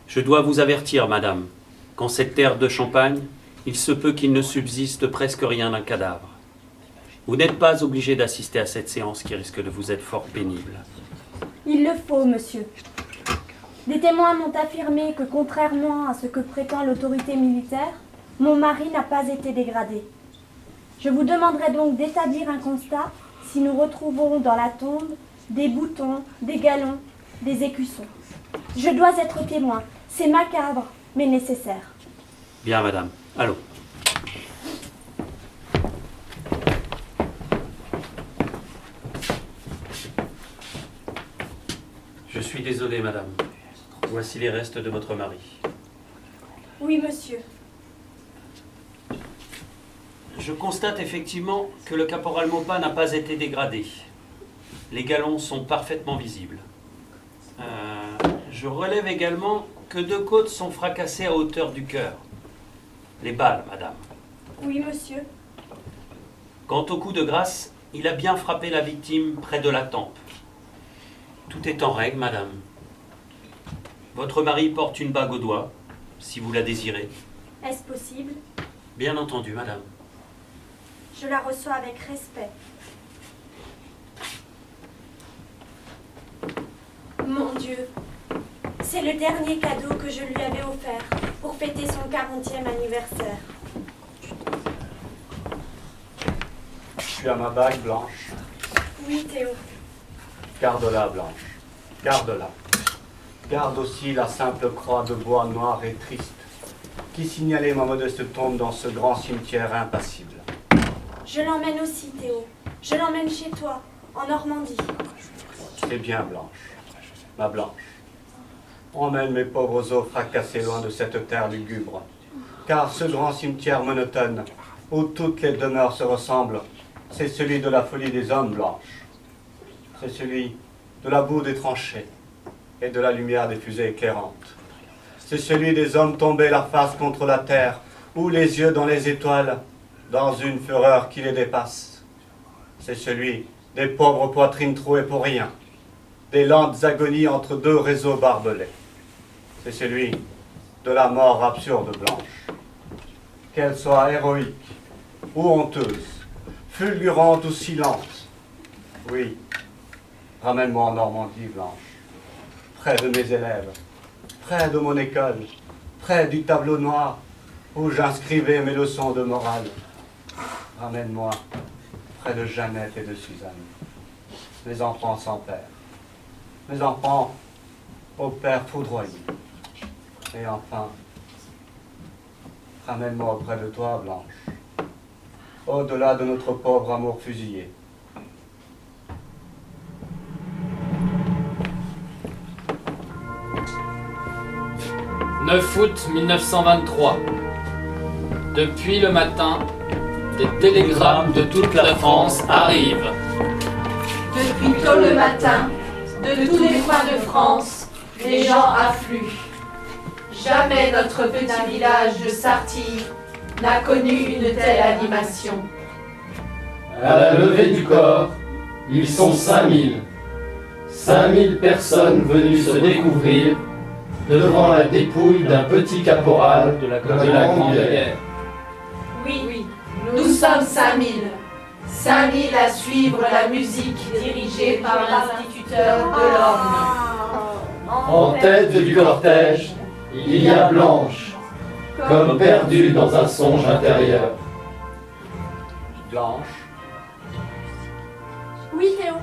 Je dois vous avertir, madame, qu'en cette terre de Champagne, il se peut qu'il ne subsiste presque rien d'un cadavre. Vous n'êtes pas obligé d'assister à cette séance qui risque de vous être fort pénible. Il le faut, monsieur. Des témoins m'ont affirmé que, contrairement à ce que prétend l'autorité militaire, mon mari n'a pas été dégradé. Je vous demanderai donc d'établir un constat si nous retrouvons dans la tombe des boutons, des galons, des écussons. Je dois être témoin. C'est macabre, mais nécessaire. Bien, madame. Allons. Je suis désolé, madame. Voici les restes de votre mari. Oui, monsieur. Je constate effectivement que le caporal Maupas n'a pas été dégradé. Les galons sont parfaitement visibles. Je relève également que 2 côtes sont fracassées à hauteur du cœur. Les balles, madame. Oui, monsieur. Quant au coup de grâce, il a bien frappé la victime près de la tempe. Tout est en règle, madame. Votre mari porte une bague au doigt, si vous la désirez. Est-ce possible? Bien entendu, madame. Je la reçois avec respect. Mon Dieu, c'est le dernier cadeau que je lui avais offert pour fêter son 40e anniversaire. Tu as ma bague, Blanche. Oui, Théo. Garde-la, Blanche. Garde-la. Garde aussi la simple croix de bois noir et triste qui signalait ma modeste tombe dans ce grand cimetière impassible. Je l'emmène aussi, Théo. Je l'emmène chez toi, en Normandie. C'est bien, Blanche. Ma Blanche. Emmène mes pauvres os fracassés loin de cette terre lugubre. Car ce grand cimetière monotone, où toutes les demeures se ressemblent, c'est celui de la folie des hommes, Blanche. C'est celui de la boue des tranchées et de la lumière des fusées éclairantes. C'est celui des hommes tombés la face contre la terre, ou les yeux dans les étoiles, dans une fureur qui les dépasse. C'est celui des pauvres poitrines trouées pour rien, des lentes agonies entre 2 réseaux barbelés. C'est celui de la mort absurde, Blanche. Qu'elle soit héroïque ou honteuse, fulgurante ou silente. Oui, ramène-moi en Normandie, Blanche, près de mes élèves, près de mon école, près du tableau noir où j'inscrivais mes leçons de morale. Ramène-moi près de Jeannette et de Suzanne, mes enfants sans père, mes enfants au père foudroyé. Et enfin, ramène-moi auprès de toi, Blanche, au-delà de notre pauvre amour fusillé. « 9 août 1923. Depuis le matin, des télégrammes de toute la France arrivent. Depuis tôt le matin, de tous les coins de France, les gens affluent. Jamais notre petit village de Sartille n'a connu une telle animation. À la levée du corps, ils sont 5000. 5000 personnes venues se découvrir devant la dépouille d'un petit caporal de la Grande Guerre. Oui, nous sommes 5000. 5000 à suivre la musique dirigée par l'instituteur de l'Orne. En tête du cortège, il y a Blanche, comme perdue dans un songe intérieur. Blanche. Oui, Théo.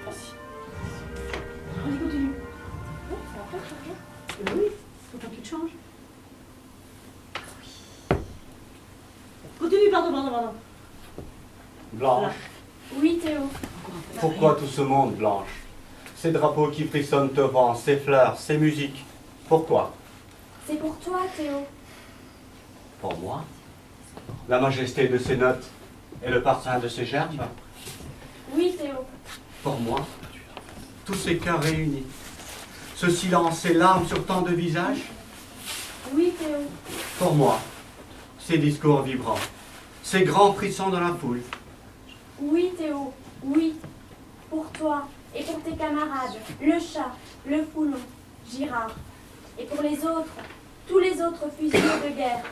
Vas-y, continue. Oui, faut pas que tu te changes. Continue, pardon. Blanche. Oui, Théo. Pourquoi tout ce monde, Blanche? Ces drapeaux qui frissonnent au vent, ces fleurs, ces musiques. Pourquoi? C'est pour toi, Théo. Pour moi? La majesté de ces notes et le parfum de ces gerbes? Oui, Théo. Pour moi? Tous ces cœurs réunis. Ce silence, ces larmes sur tant de visages? Oui, Théo. Pour moi, ces discours vibrants, ces grands frissons dans la foule. Oui, Théo. Oui. Pour toi et pour tes camarades, le chat, le foulon, Girard. Et pour les autres, tous les autres fusillés de guerre.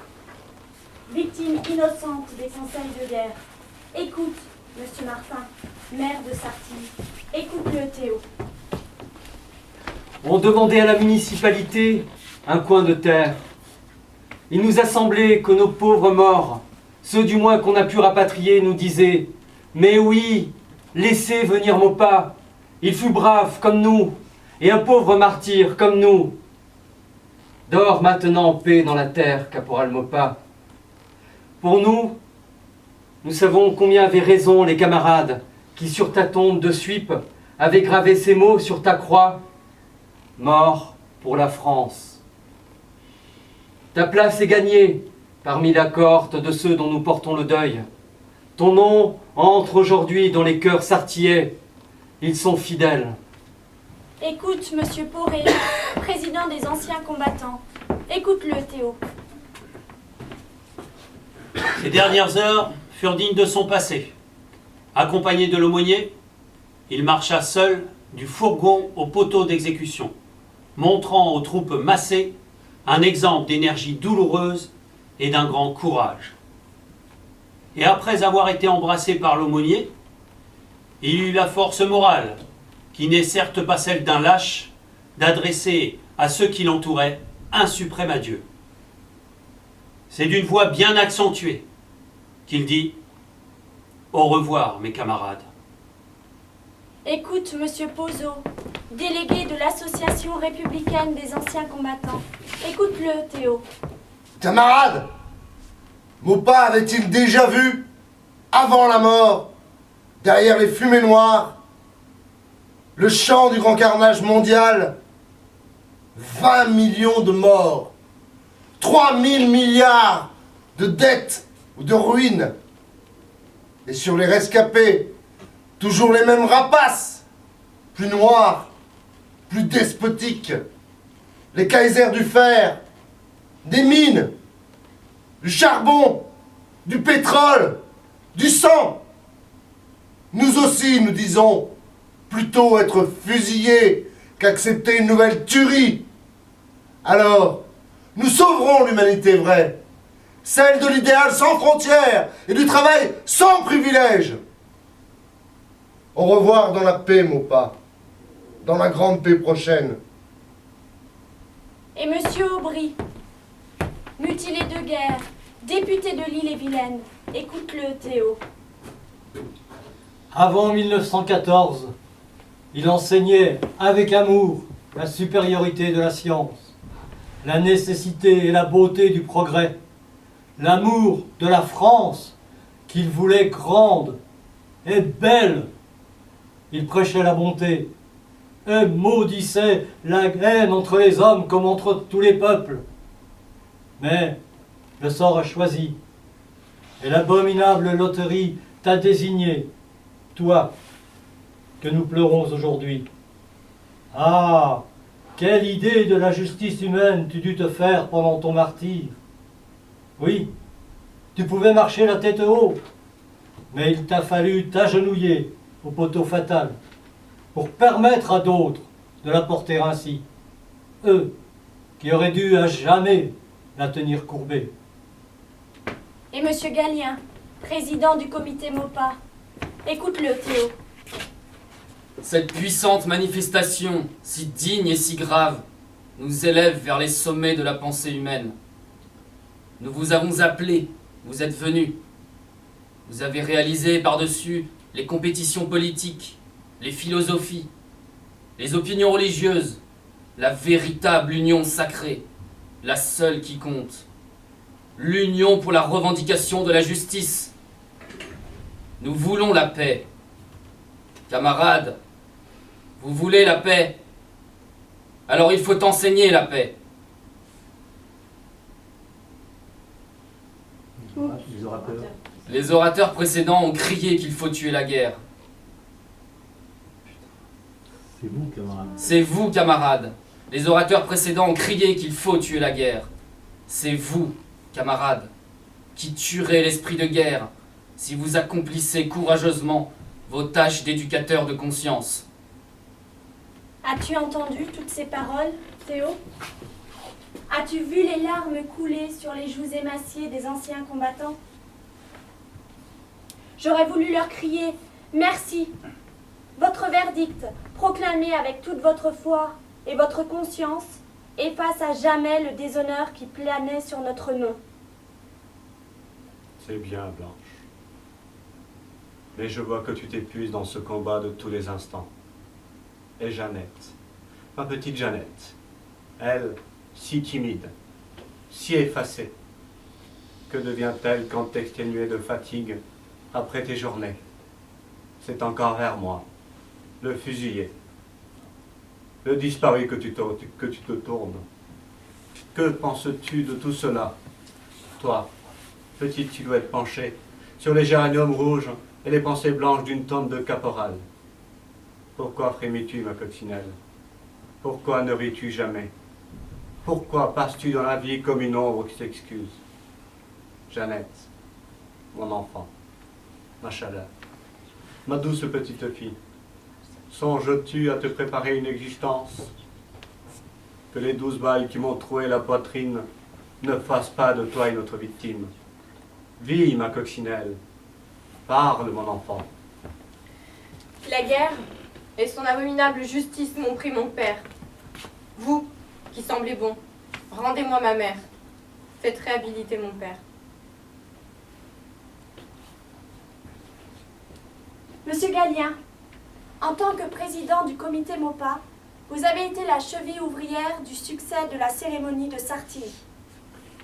Victimes innocentes des conseils de guerre. Écoute, Monsieur Martin, maire de Sartille. Écoute-le, Théo. On demandait à la municipalité un coin de terre. Il nous a semblé que nos pauvres morts, ceux du moins qu'on a pu rapatrier, nous disaient « Mais oui, laissez venir Maupas, il fut brave comme nous, et un pauvre martyr comme nous. Dors maintenant en paix dans la terre, caporal Maupas. Pour nous, nous savons combien avaient raison les camarades qui, sur ta tombe de Suippes, avaient gravé ces mots sur ta croix. Mort pour la France. Ta place est gagnée parmi la cohorte de ceux dont nous portons le deuil. Ton nom entre aujourd'hui dans les cœurs sartillais. Ils sont fidèles. Écoute, Monsieur Poré, président des anciens combattants. Écoute-le, Théo. Ces dernières heures furent dignes de son passé. Accompagné de l'aumônier, il marcha seul du fourgon au poteau d'exécution, montrant aux troupes massées un exemple d'énergie douloureuse et d'un grand courage. Et après avoir été embrassé par l'aumônier, il eut la force morale, qui n'est certes pas celle d'un lâche, d'adresser à ceux qui l'entouraient un suprême adieu. C'est d'une voix bien accentuée qu'il dit « Au revoir, mes camarades ». Écoute, Monsieur Pozzo, délégué de l'Association républicaine des anciens combattants. Écoute-le, Théo. Camarades, Maupas avait-il déjà vu, avant la mort, derrière les fumées noires, le chant du grand carnage mondial, 20 millions de morts, 3000 milliards de dettes ou de ruines, et sur les rescapés, toujours les mêmes rapaces, plus noirs, plus despotiques, les Kaisers du fer, des mines, du charbon, du pétrole, du sang. Nous aussi, nous disons, plutôt être fusillés qu'accepter une nouvelle tuerie. Alors, nous sauverons l'humanité vraie, celle de l'idéal sans frontières et du travail sans privilèges. Au revoir dans la paix, Maupas, dans la grande paix prochaine. Et Monsieur Aubry, mutilé de guerre, député de l'Ille-et-Vilaine. Écoute-le, Théo. Avant 1914, il enseignait avec amour la supériorité de la science, la nécessité et la beauté du progrès, l'amour de la France qu'il voulait grande et belle. Il prêchait la bonté et maudissait la haine entre les hommes comme entre tous les peuples. Mais le sort a choisi. Et l'abominable loterie t'a désigné, toi, que nous pleurons aujourd'hui. Ah, quelle idée de la justice humaine tu dus te faire pendant ton martyre. Oui, tu pouvais marcher la tête haute, mais il t'a fallu t'agenouiller au poteau fatal pour permettre à d'autres de la porter ainsi. Eux, qui auraient dû à jamais la tenir courbée. Et Monsieur Galien, président du comité MOPA, écoute-le, Théo. Cette puissante manifestation, si digne et si grave, nous élève vers les sommets de la pensée humaine. Nous vous avons appelé, vous êtes venus. Vous avez réalisé par-dessus les compétitions politiques, les philosophies, les opinions religieuses, la véritable union sacrée, la seule qui compte. L'union pour la revendication de la justice. Nous voulons la paix. Camarades, vous voulez la paix? Alors il faut enseigner la paix. Les orateurs précédents ont crié qu'il faut tuer la guerre. C'est vous, camarades. C'est vous, camarades. Les orateurs précédents ont crié qu'il faut tuer la guerre. C'est vous, camarades, qui tuerez l'esprit de guerre si vous accomplissez courageusement vos tâches d'éducateurs de conscience. As-tu entendu toutes ces paroles, Théo? As-tu vu les larmes couler sur les joues émaciées des anciens combattants? J'aurais voulu leur crier « Merci !» Votre verdict, proclamé avec toute votre foi et votre conscience, efface à jamais le déshonneur qui planait sur notre nom. C'est bien, Blanche. Mais je vois que tu t'épuises dans ce combat de tous les instants. Et Jeannette, ma petite Jeannette, elle, si timide, si effacée, que devient-elle quand exténuée de fatigue après tes journées? C'est encore vers moi, le fusillé, le disparu que tu te tournes. Que penses-tu de tout cela, toi, petite silhouette penchée sur les géraniums rouges et les pensées blanches d'une tombe de caporal? Pourquoi frémis-tu, ma coccinelle? Pourquoi ne ris-tu jamais? Pourquoi passes-tu dans la vie comme une ombre qui s'excuse? Jeannette, mon enfant, ma chaleur, ma douce petite fille, songes-tu à te préparer une existence? Que les 12 balles qui m'ont troué la poitrine ne fassent pas de toi une autre victime. Vis, ma coccinelle, parle, mon enfant. La guerre et son abominable justice m'ont pris mon père. Vous, qui semblez bon, rendez-moi ma mère. Faites réhabiliter mon père. Monsieur Galien, en tant que président du comité MOPA, vous avez été la cheville ouvrière du succès de la cérémonie de Sartigny.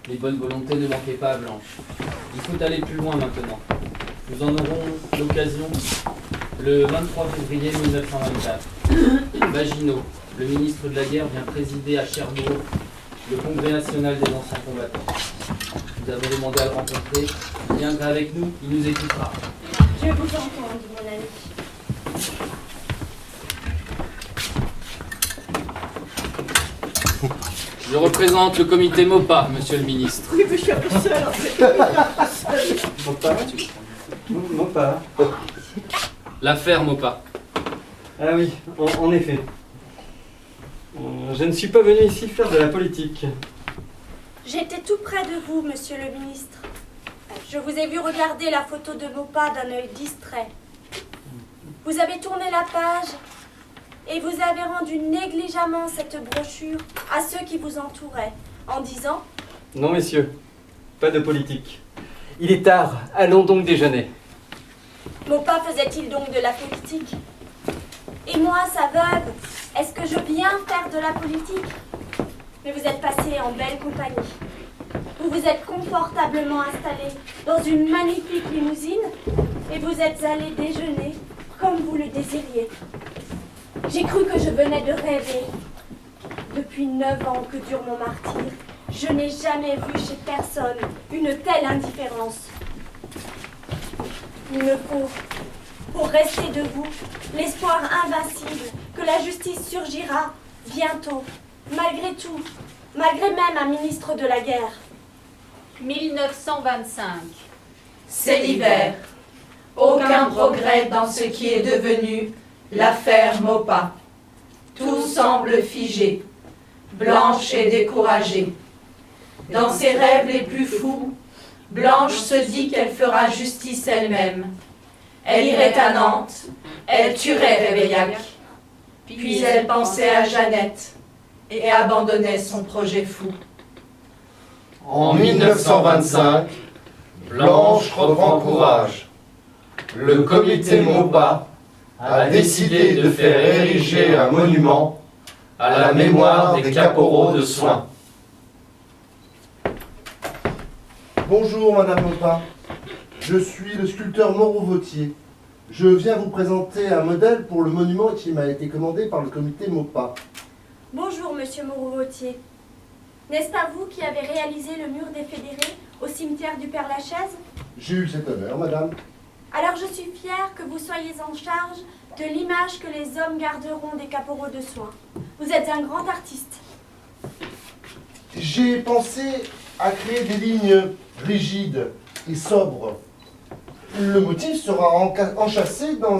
Les bonnes volontés ne manquaient pas, Blanche. Il faut aller plus loin maintenant. Nous en aurons l'occasion le 23 février 1924. Maginot, le ministre de la Guerre, vient présider à Cherbourg le Congrès national des anciens combattants. Nous avons demandé à le rencontrer. Il viendra avec nous, il nous écoutera. Je vous entends, mon ami. Je représente le comité MOPA, monsieur le ministre. Oui, mais je suis un peu seule, en fait. MOPA. L'affaire MOPA. Ah oui, en effet. Je ne suis pas venu ici faire de la politique. J'étais tout près de vous, monsieur le ministre. Je vous ai vu regarder la photo de MOPA d'un œil distrait. Vous avez tourné la page et vous avez rendu négligemment cette brochure à ceux qui vous entouraient, en disant « Non, messieurs, pas de politique. Il est tard, allons donc déjeuner. » MOPA faisait-il donc de la politique? Et moi, sa veuve, est-ce que je viens faire de la politique? Mais vous êtes passé en belle compagnie. Vous vous êtes confortablement installé dans une magnifique limousine et vous êtes allé déjeuner comme vous le désiriez. J'ai cru que je venais de rêver. Depuis 9 ans que dure mon martyre, Je n'ai jamais vu chez personne une telle indifférence. Il me faut, pour rester debout, l'espoir invincible que la justice surgira bientôt, malgré tout, malgré même un ministre de la guerre. 1925. C'est l'hiver. Aucun progrès dans ce qui est devenu l'affaire Maupas. Tout semble figé. Blanche est découragée. Dans ses rêves les plus fous, Blanche se dit qu'elle fera justice elle-même. Elle irait à Nantes, elle tuerait Réveillac. Puis elle pensait à Jeannette et abandonnait son projet fou. En 1925, Blanche reprend courage. Le comité Maupas a décidé de faire ériger un monument à la mémoire des caporaux de soins. Bonjour Madame Maupas, je suis le sculpteur Moreau-Vautier. Je viens vous présenter un modèle pour le monument qui m'a été commandé par le comité Maupas. Bonjour, monsieur Moreau-Vautier. N'est-ce pas vous qui avez réalisé le mur des fédérés au cimetière du Père-Lachaise? J'ai eu cet honneur, madame. Alors je suis fière que vous soyez en charge de l'image que les hommes garderont des caporaux de soins. Vous êtes un grand artiste. J'ai pensé à créer des lignes rigides et sobres. Le motif sera enchâssé dans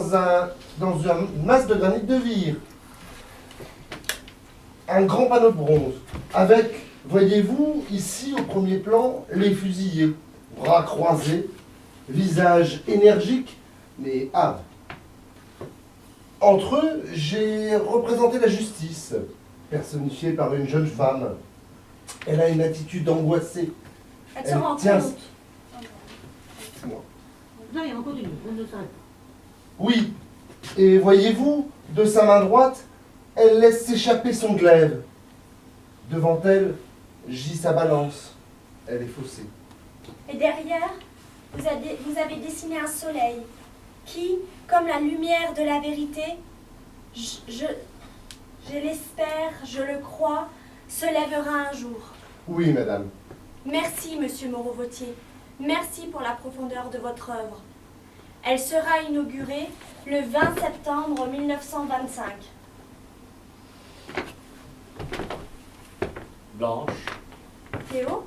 une masse de granit de Vire. Un grand panneau de bronze, avec, voyez-vous, ici au premier plan, les fusillés, bras croisés, visage énergique, mais hâve. Entre eux, j'ai représenté la justice, personnifiée par une jeune femme. Elle a une attitude angoissée. Elle se rend tient... compte. Non, on continue, on ne s'arrête pas. Oui, et voyez-vous, de sa main droite, elle laisse s'échapper son glaive. Devant elle, gît sa balance. Elle est faussée. Et derrière, vous avez dessiné un soleil qui, comme la lumière de la vérité, je l'espère, je le crois, se lèvera un jour. Oui, madame. Merci, monsieur Moreau-Vautier. Merci pour la profondeur de votre œuvre. Elle sera inaugurée le 20 septembre 1925. Blanche, Théo?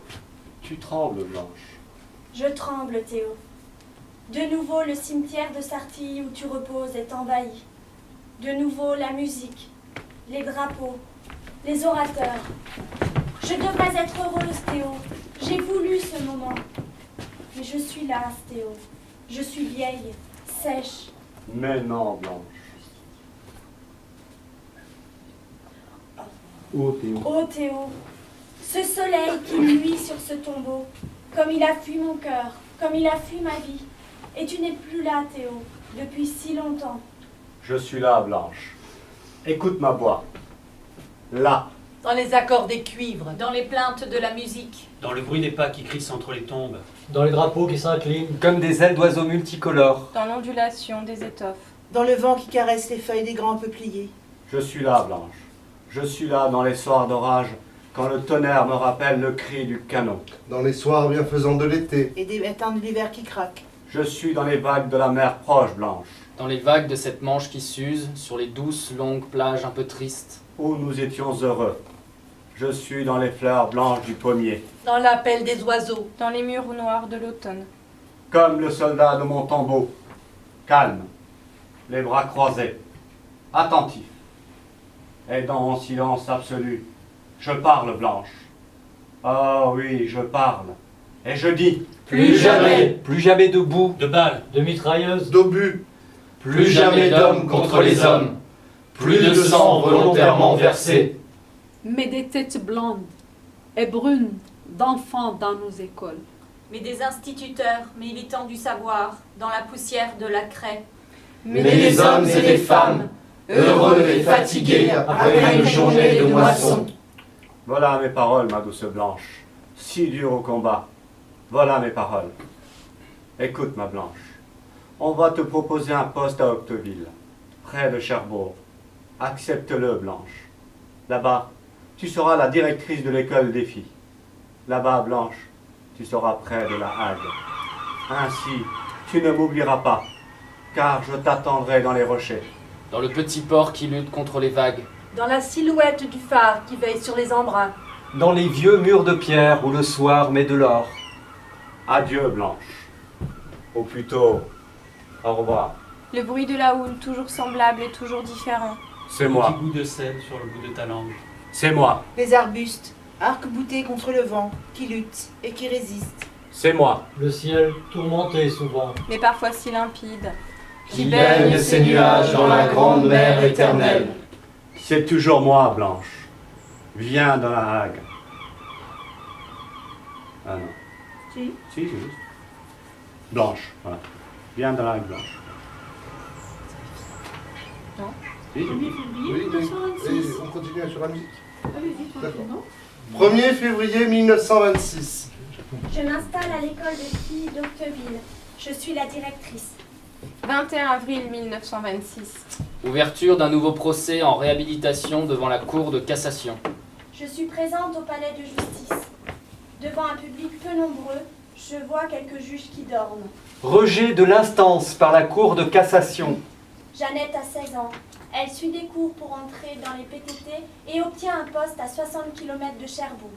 tu trembles, Blanche. Je tremble, Théo. De nouveau, le cimetière de Sartilly où tu reposes est envahi. De nouveau, la musique, les drapeaux, les orateurs. Je devrais être heureuse, Théo. J'ai voulu ce moment. Mais je suis lasse, Théo. Je suis vieille, sèche. Mais non, Blanche. Oh, Théo. Oh, Théo, ce soleil qui luit sur ce tombeau, comme il a fui mon cœur, comme il a fui ma vie. Et tu n'es plus là, Théo, depuis si longtemps. Je suis là, Blanche. Écoute ma voix. Là. Dans les accords des cuivres. Dans les plaintes de la musique. Dans le bruit des pas qui crissent entre les tombes. Dans les drapeaux qui s'inclinent. Comme des ailes d'oiseaux multicolores. Dans l'ondulation des étoffes. Dans le vent qui caresse les feuilles des grands peupliers. Je suis là, Blanche. Je suis là dans les soirs d'orage, quand le tonnerre me rappelle le cri du canon. Dans les soirs bienfaisants de l'été. Et des matins de l'hiver qui craquent. Je suis dans les vagues de la mer proche, Blanche. Dans les vagues de cette Manche qui s'use, sur les douces, longues plages un peu tristes. Où nous étions heureux. Je suis dans les fleurs blanches du pommier. Dans l'appel des oiseaux. Dans les murs noirs de l'automne. Comme le soldat de mon tombeau. Calme. Les bras croisés. Attentif. Et dans un silence absolu. Je parle, Blanche. Oh oui, je parle. Et je dis... Plus jamais debout. De balles. De mitrailleuses. D'obus. Plus jamais d'hommes contre les hommes. Plus de sang volontairement versé. Mais des têtes blondes et brunes d'enfants dans nos écoles. Mais des instituteurs, militants du savoir, dans la poussière de la craie. Mais des hommes et des femmes, heureux et fatigués après une journée de moisson. Voilà mes paroles, ma douce Blanche. Si dur au combat. Voilà mes paroles. Écoute, ma Blanche. On va te proposer un poste à Octeville, près de Cherbourg. Accepte-le, Blanche. Là-bas, tu seras la directrice de l'école des filles. Là-bas, Blanche, tu seras près de la Hague. Ainsi, tu ne m'oublieras pas, car je t'attendrai dans les rochers. Dans le petit port qui lutte contre les vagues. Dans la silhouette du phare qui veille sur les embruns. Dans les vieux murs de pierre où le soir met de l'or. Adieu, Blanche. Ou plutôt, au revoir. Le bruit de la houle, toujours semblable et toujours différent. C'est moi. Petit goût de sel sur le bout de ta langue. C'est moi. Les arbustes, arc-boutés contre le vent, qui luttent et qui résistent. C'est moi. Le ciel tourmenté souvent. Mais parfois si limpide. Qui baigne ses nuages dans la grande mer éternelle. C'est toujours moi, Blanche. Viens dans la Hague. Ah non. Si. Si, c'est juste. Blanche, voilà. Viens dans la Hague, Blanche. Non. Si, 1er février Oui, mais 1926. on continue sur la musique. Allez-y, tranquillement. 1er février 1926. Je m'installe à l'école de filles d'Octeville. Je suis la directrice. 21 avril 1926. Ouverture d'un nouveau procès en réhabilitation devant la Cour de cassation. Je suis présente au palais de justice. Devant un public peu nombreux, je vois quelques juges qui dorment. Rejet de l'instance par la Cour de cassation. Jeannette a 16 ans. Elle suit des cours pour entrer dans les PTT et obtient un poste à 60 km de Cherbourg.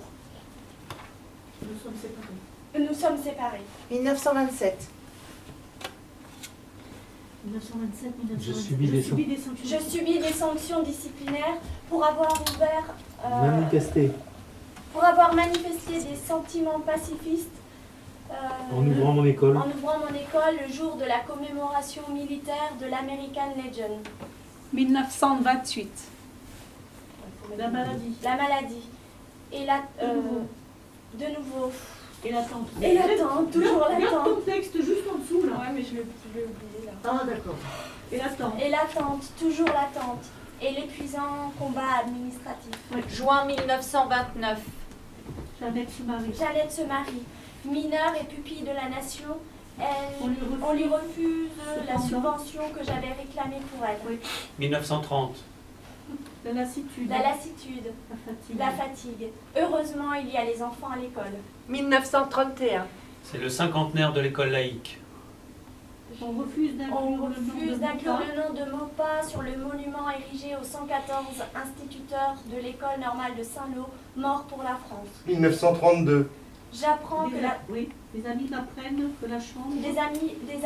Nous sommes séparés. Nous sommes séparés. 1927. 1927, Je subis des sanctions. Je subis des sanctions disciplinaires pour avoir pour avoir manifesté des sentiments pacifistes En ouvrant mon école. en ouvrant mon école le jour de la commémoration militaire de l'American Legion. 1928. La maladie. La maladie. Et la... de nouveau. Et l'attente. Et l'attente, toujours Regarde l'attente. ton texte juste en dessous là. Ouais, mais je l'ai oublié là. Ah d'accord. Et l'attente. Et l'attente, toujours l'attente. Et l'épuisant combat administratif. Juin 1929. Jeannette se marie. Jeannette se marie. Mineure et pupille de la nation, on lui refuse la subvention que j'avais réclamée pour elle. 1930. La lassitude. La lassitude. La fatigue. Heureusement, il y a les enfants à l'école. 1931. C'est le cinquantenaire de l'école laïque. On refuse d'inclure le nom de Maupas sur le monument érigé aux 114 instituteurs de l'école normale de Saint-Lô, morts pour la France. 1932. J'apprends que Oui, des amis m'apprennent que la chambre... Des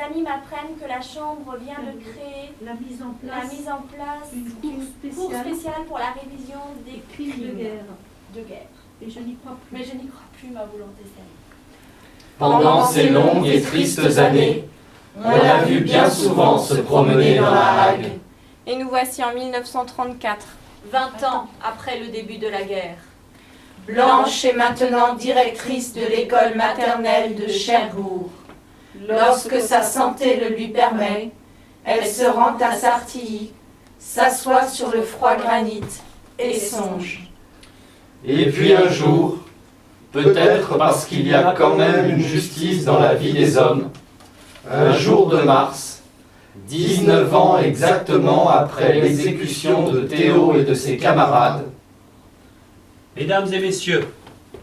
amis m'apprennent que la chambre vient de créer la mise en place d'une cour spéciale pour la révision des crimes de guerre. Et je n'y crois plus. Mais je n'y crois plus, ma volonté saine. Pendant ces longues et tristes années, on l'a vu bien souvent se promener dans la Hague. Et nous voici en 1934. 20 ans après le début de la guerre. Blanche est maintenant directrice de l'école maternelle de Cherbourg. Lorsque sa santé le lui permet, elle se rend à Sartilly, s'assoit sur le froid granit et songe. Et puis un jour, peut-être parce qu'il y a quand même une justice dans la vie des hommes, un jour de mars, 19 ans exactement après l'exécution de Théo et de ses camarades, Mesdames et messieurs,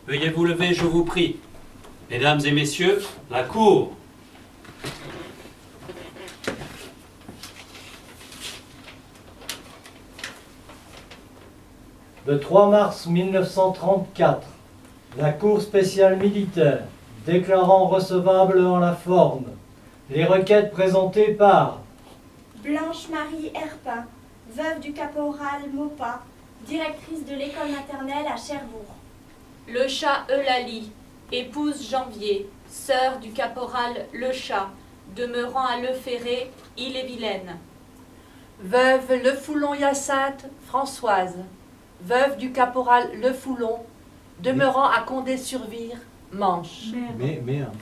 veuillez vous lever, je vous prie. Mesdames et messieurs, la cour. Le 3 mars 1934, la Cour spéciale militaire, déclarant recevables en la forme les requêtes présentées par Blanche-Marie Herpin, veuve du caporal Maupas, directrice de l'école maternelle à Cherbourg. Le chat Eulalie, épouse Janvier, sœur du caporal Le Chat, demeurant à Le Ferré, Ille-et-Vilaine. Veuve Le Foulon-Hyacinthe, Françoise, veuve du caporal Le Foulon, demeurant à Condé-sur-Vire, Manche. Merde.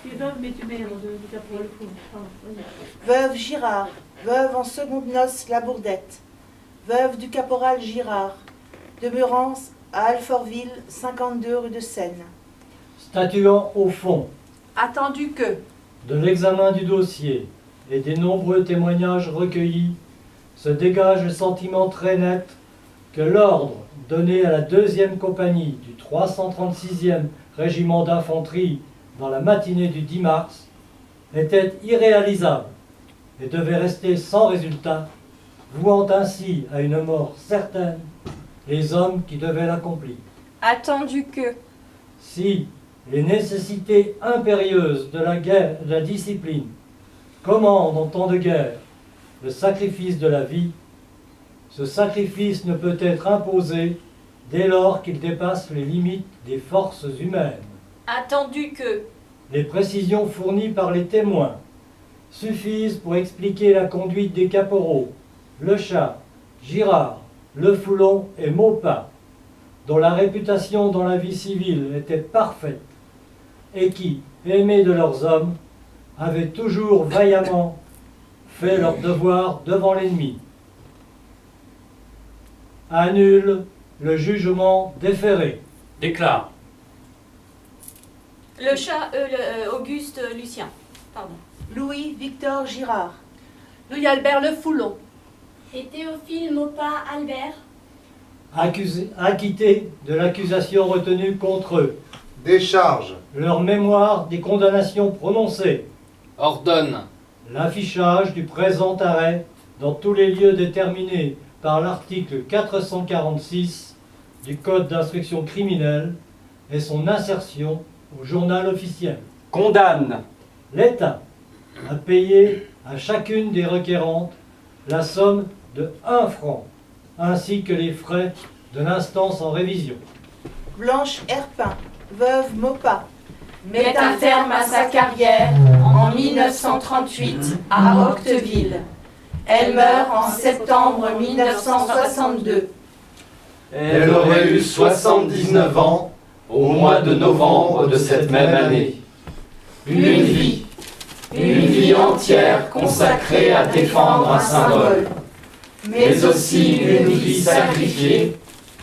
Tu es veuve, mais tu mères du caporal Foulon. Veuve Girard, veuve en seconde noces La Bourdette. Veuve du caporal Girard, demeurant à Alfortville, 52 rue de Seine. Statuant au fond Attendu que, de l'examen du dossier et des nombreux témoignages recueillis, se dégage le sentiment très net que l'ordre donné à la 2e compagnie du 336e régiment d'infanterie dans la matinée du 10 mars était irréalisable et devait rester sans résultat, vouant ainsi à une mort certaine les hommes qui devaient l'accomplir. Attendu que, Si les nécessités impérieuses de la guerre, de la discipline, commandent en temps de guerre le sacrifice de la vie, ce sacrifice ne peut être imposé dès lors qu'il dépasse les limites des forces humaines. attendu que, Les précisions fournies par les témoins suffisent pour expliquer la conduite des caporaux, Le Chat, Girard, Le Foulon et Maupas, dont la réputation dans la vie civile était parfaite et qui, aimés de leurs hommes, avaient toujours vaillamment fait leur devoir devant l'ennemi. Annule le jugement déféré. Déclare. Auguste Lucien, pardon. Louis-Victor Girard. Louis-Albert Le Foulon. Et Théophile Maupas Albert. Acquittés de l'accusation retenue contre eux. Décharge. Leur mémoire des condamnations prononcées. Ordonne. L'affichage du présent arrêt dans tous les lieux déterminés par l'article 446 du Code d'instruction criminelle et son insertion au journal officiel. Condamne L'État a payé à chacune des requérantes la somme de 1 franc, ainsi que les frais de l'instance en révision. Blanche Herpin, veuve Maupas. Met un terme à sa carrière en 1938 à Octeville. Elle meurt en septembre 1962. Elle aurait eu 79 ans au mois de novembre de cette même année. Une vie entière consacrée à défendre un symbole, mais aussi une vie sacrifiée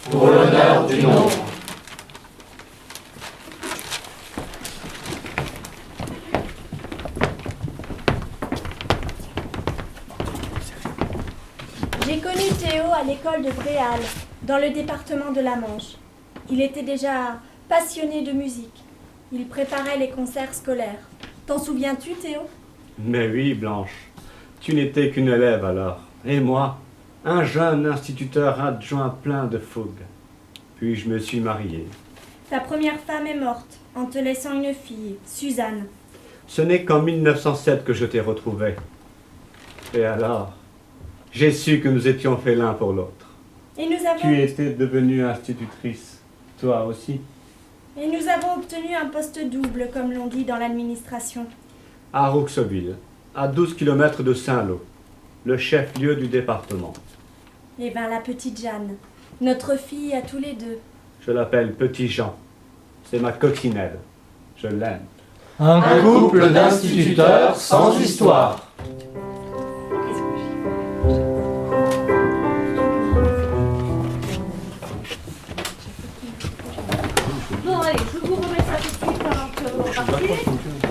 pour l'honneur du nombre. J'ai connu Théo à l'école de Bréal, dans le département de la Manche. Il était déjà passionné de musique. Il préparait les concerts scolaires. T'en souviens-tu, Théo? Mais oui, Blanche. Tu n'étais qu'une élève alors. Et moi, un jeune instituteur adjoint plein de fougue. Puis je me suis marié. Ta première femme est morte, en te laissant une fille, Suzanne. Ce n'est qu'en 1907 que je t'ai retrouvé. Et alors, j'ai su que nous étions faits l'un pour l'autre. Et nous avons... Tu étais devenue institutrice, toi aussi. Et nous avons obtenu un poste double, comme l'on dit dans l'administration. À Rouxauville, à 12 km de Saint-Lô, le chef-lieu du département. Eh ben, la petite Jeanne, notre fille à tous les deux. Je l'appelle Petit Jean. C'est ma coccinelle. Je l'aime. Un couple d'instituteurs sans histoire. Bon, allez, je vous remets ça tout de suite avant que vous partiez.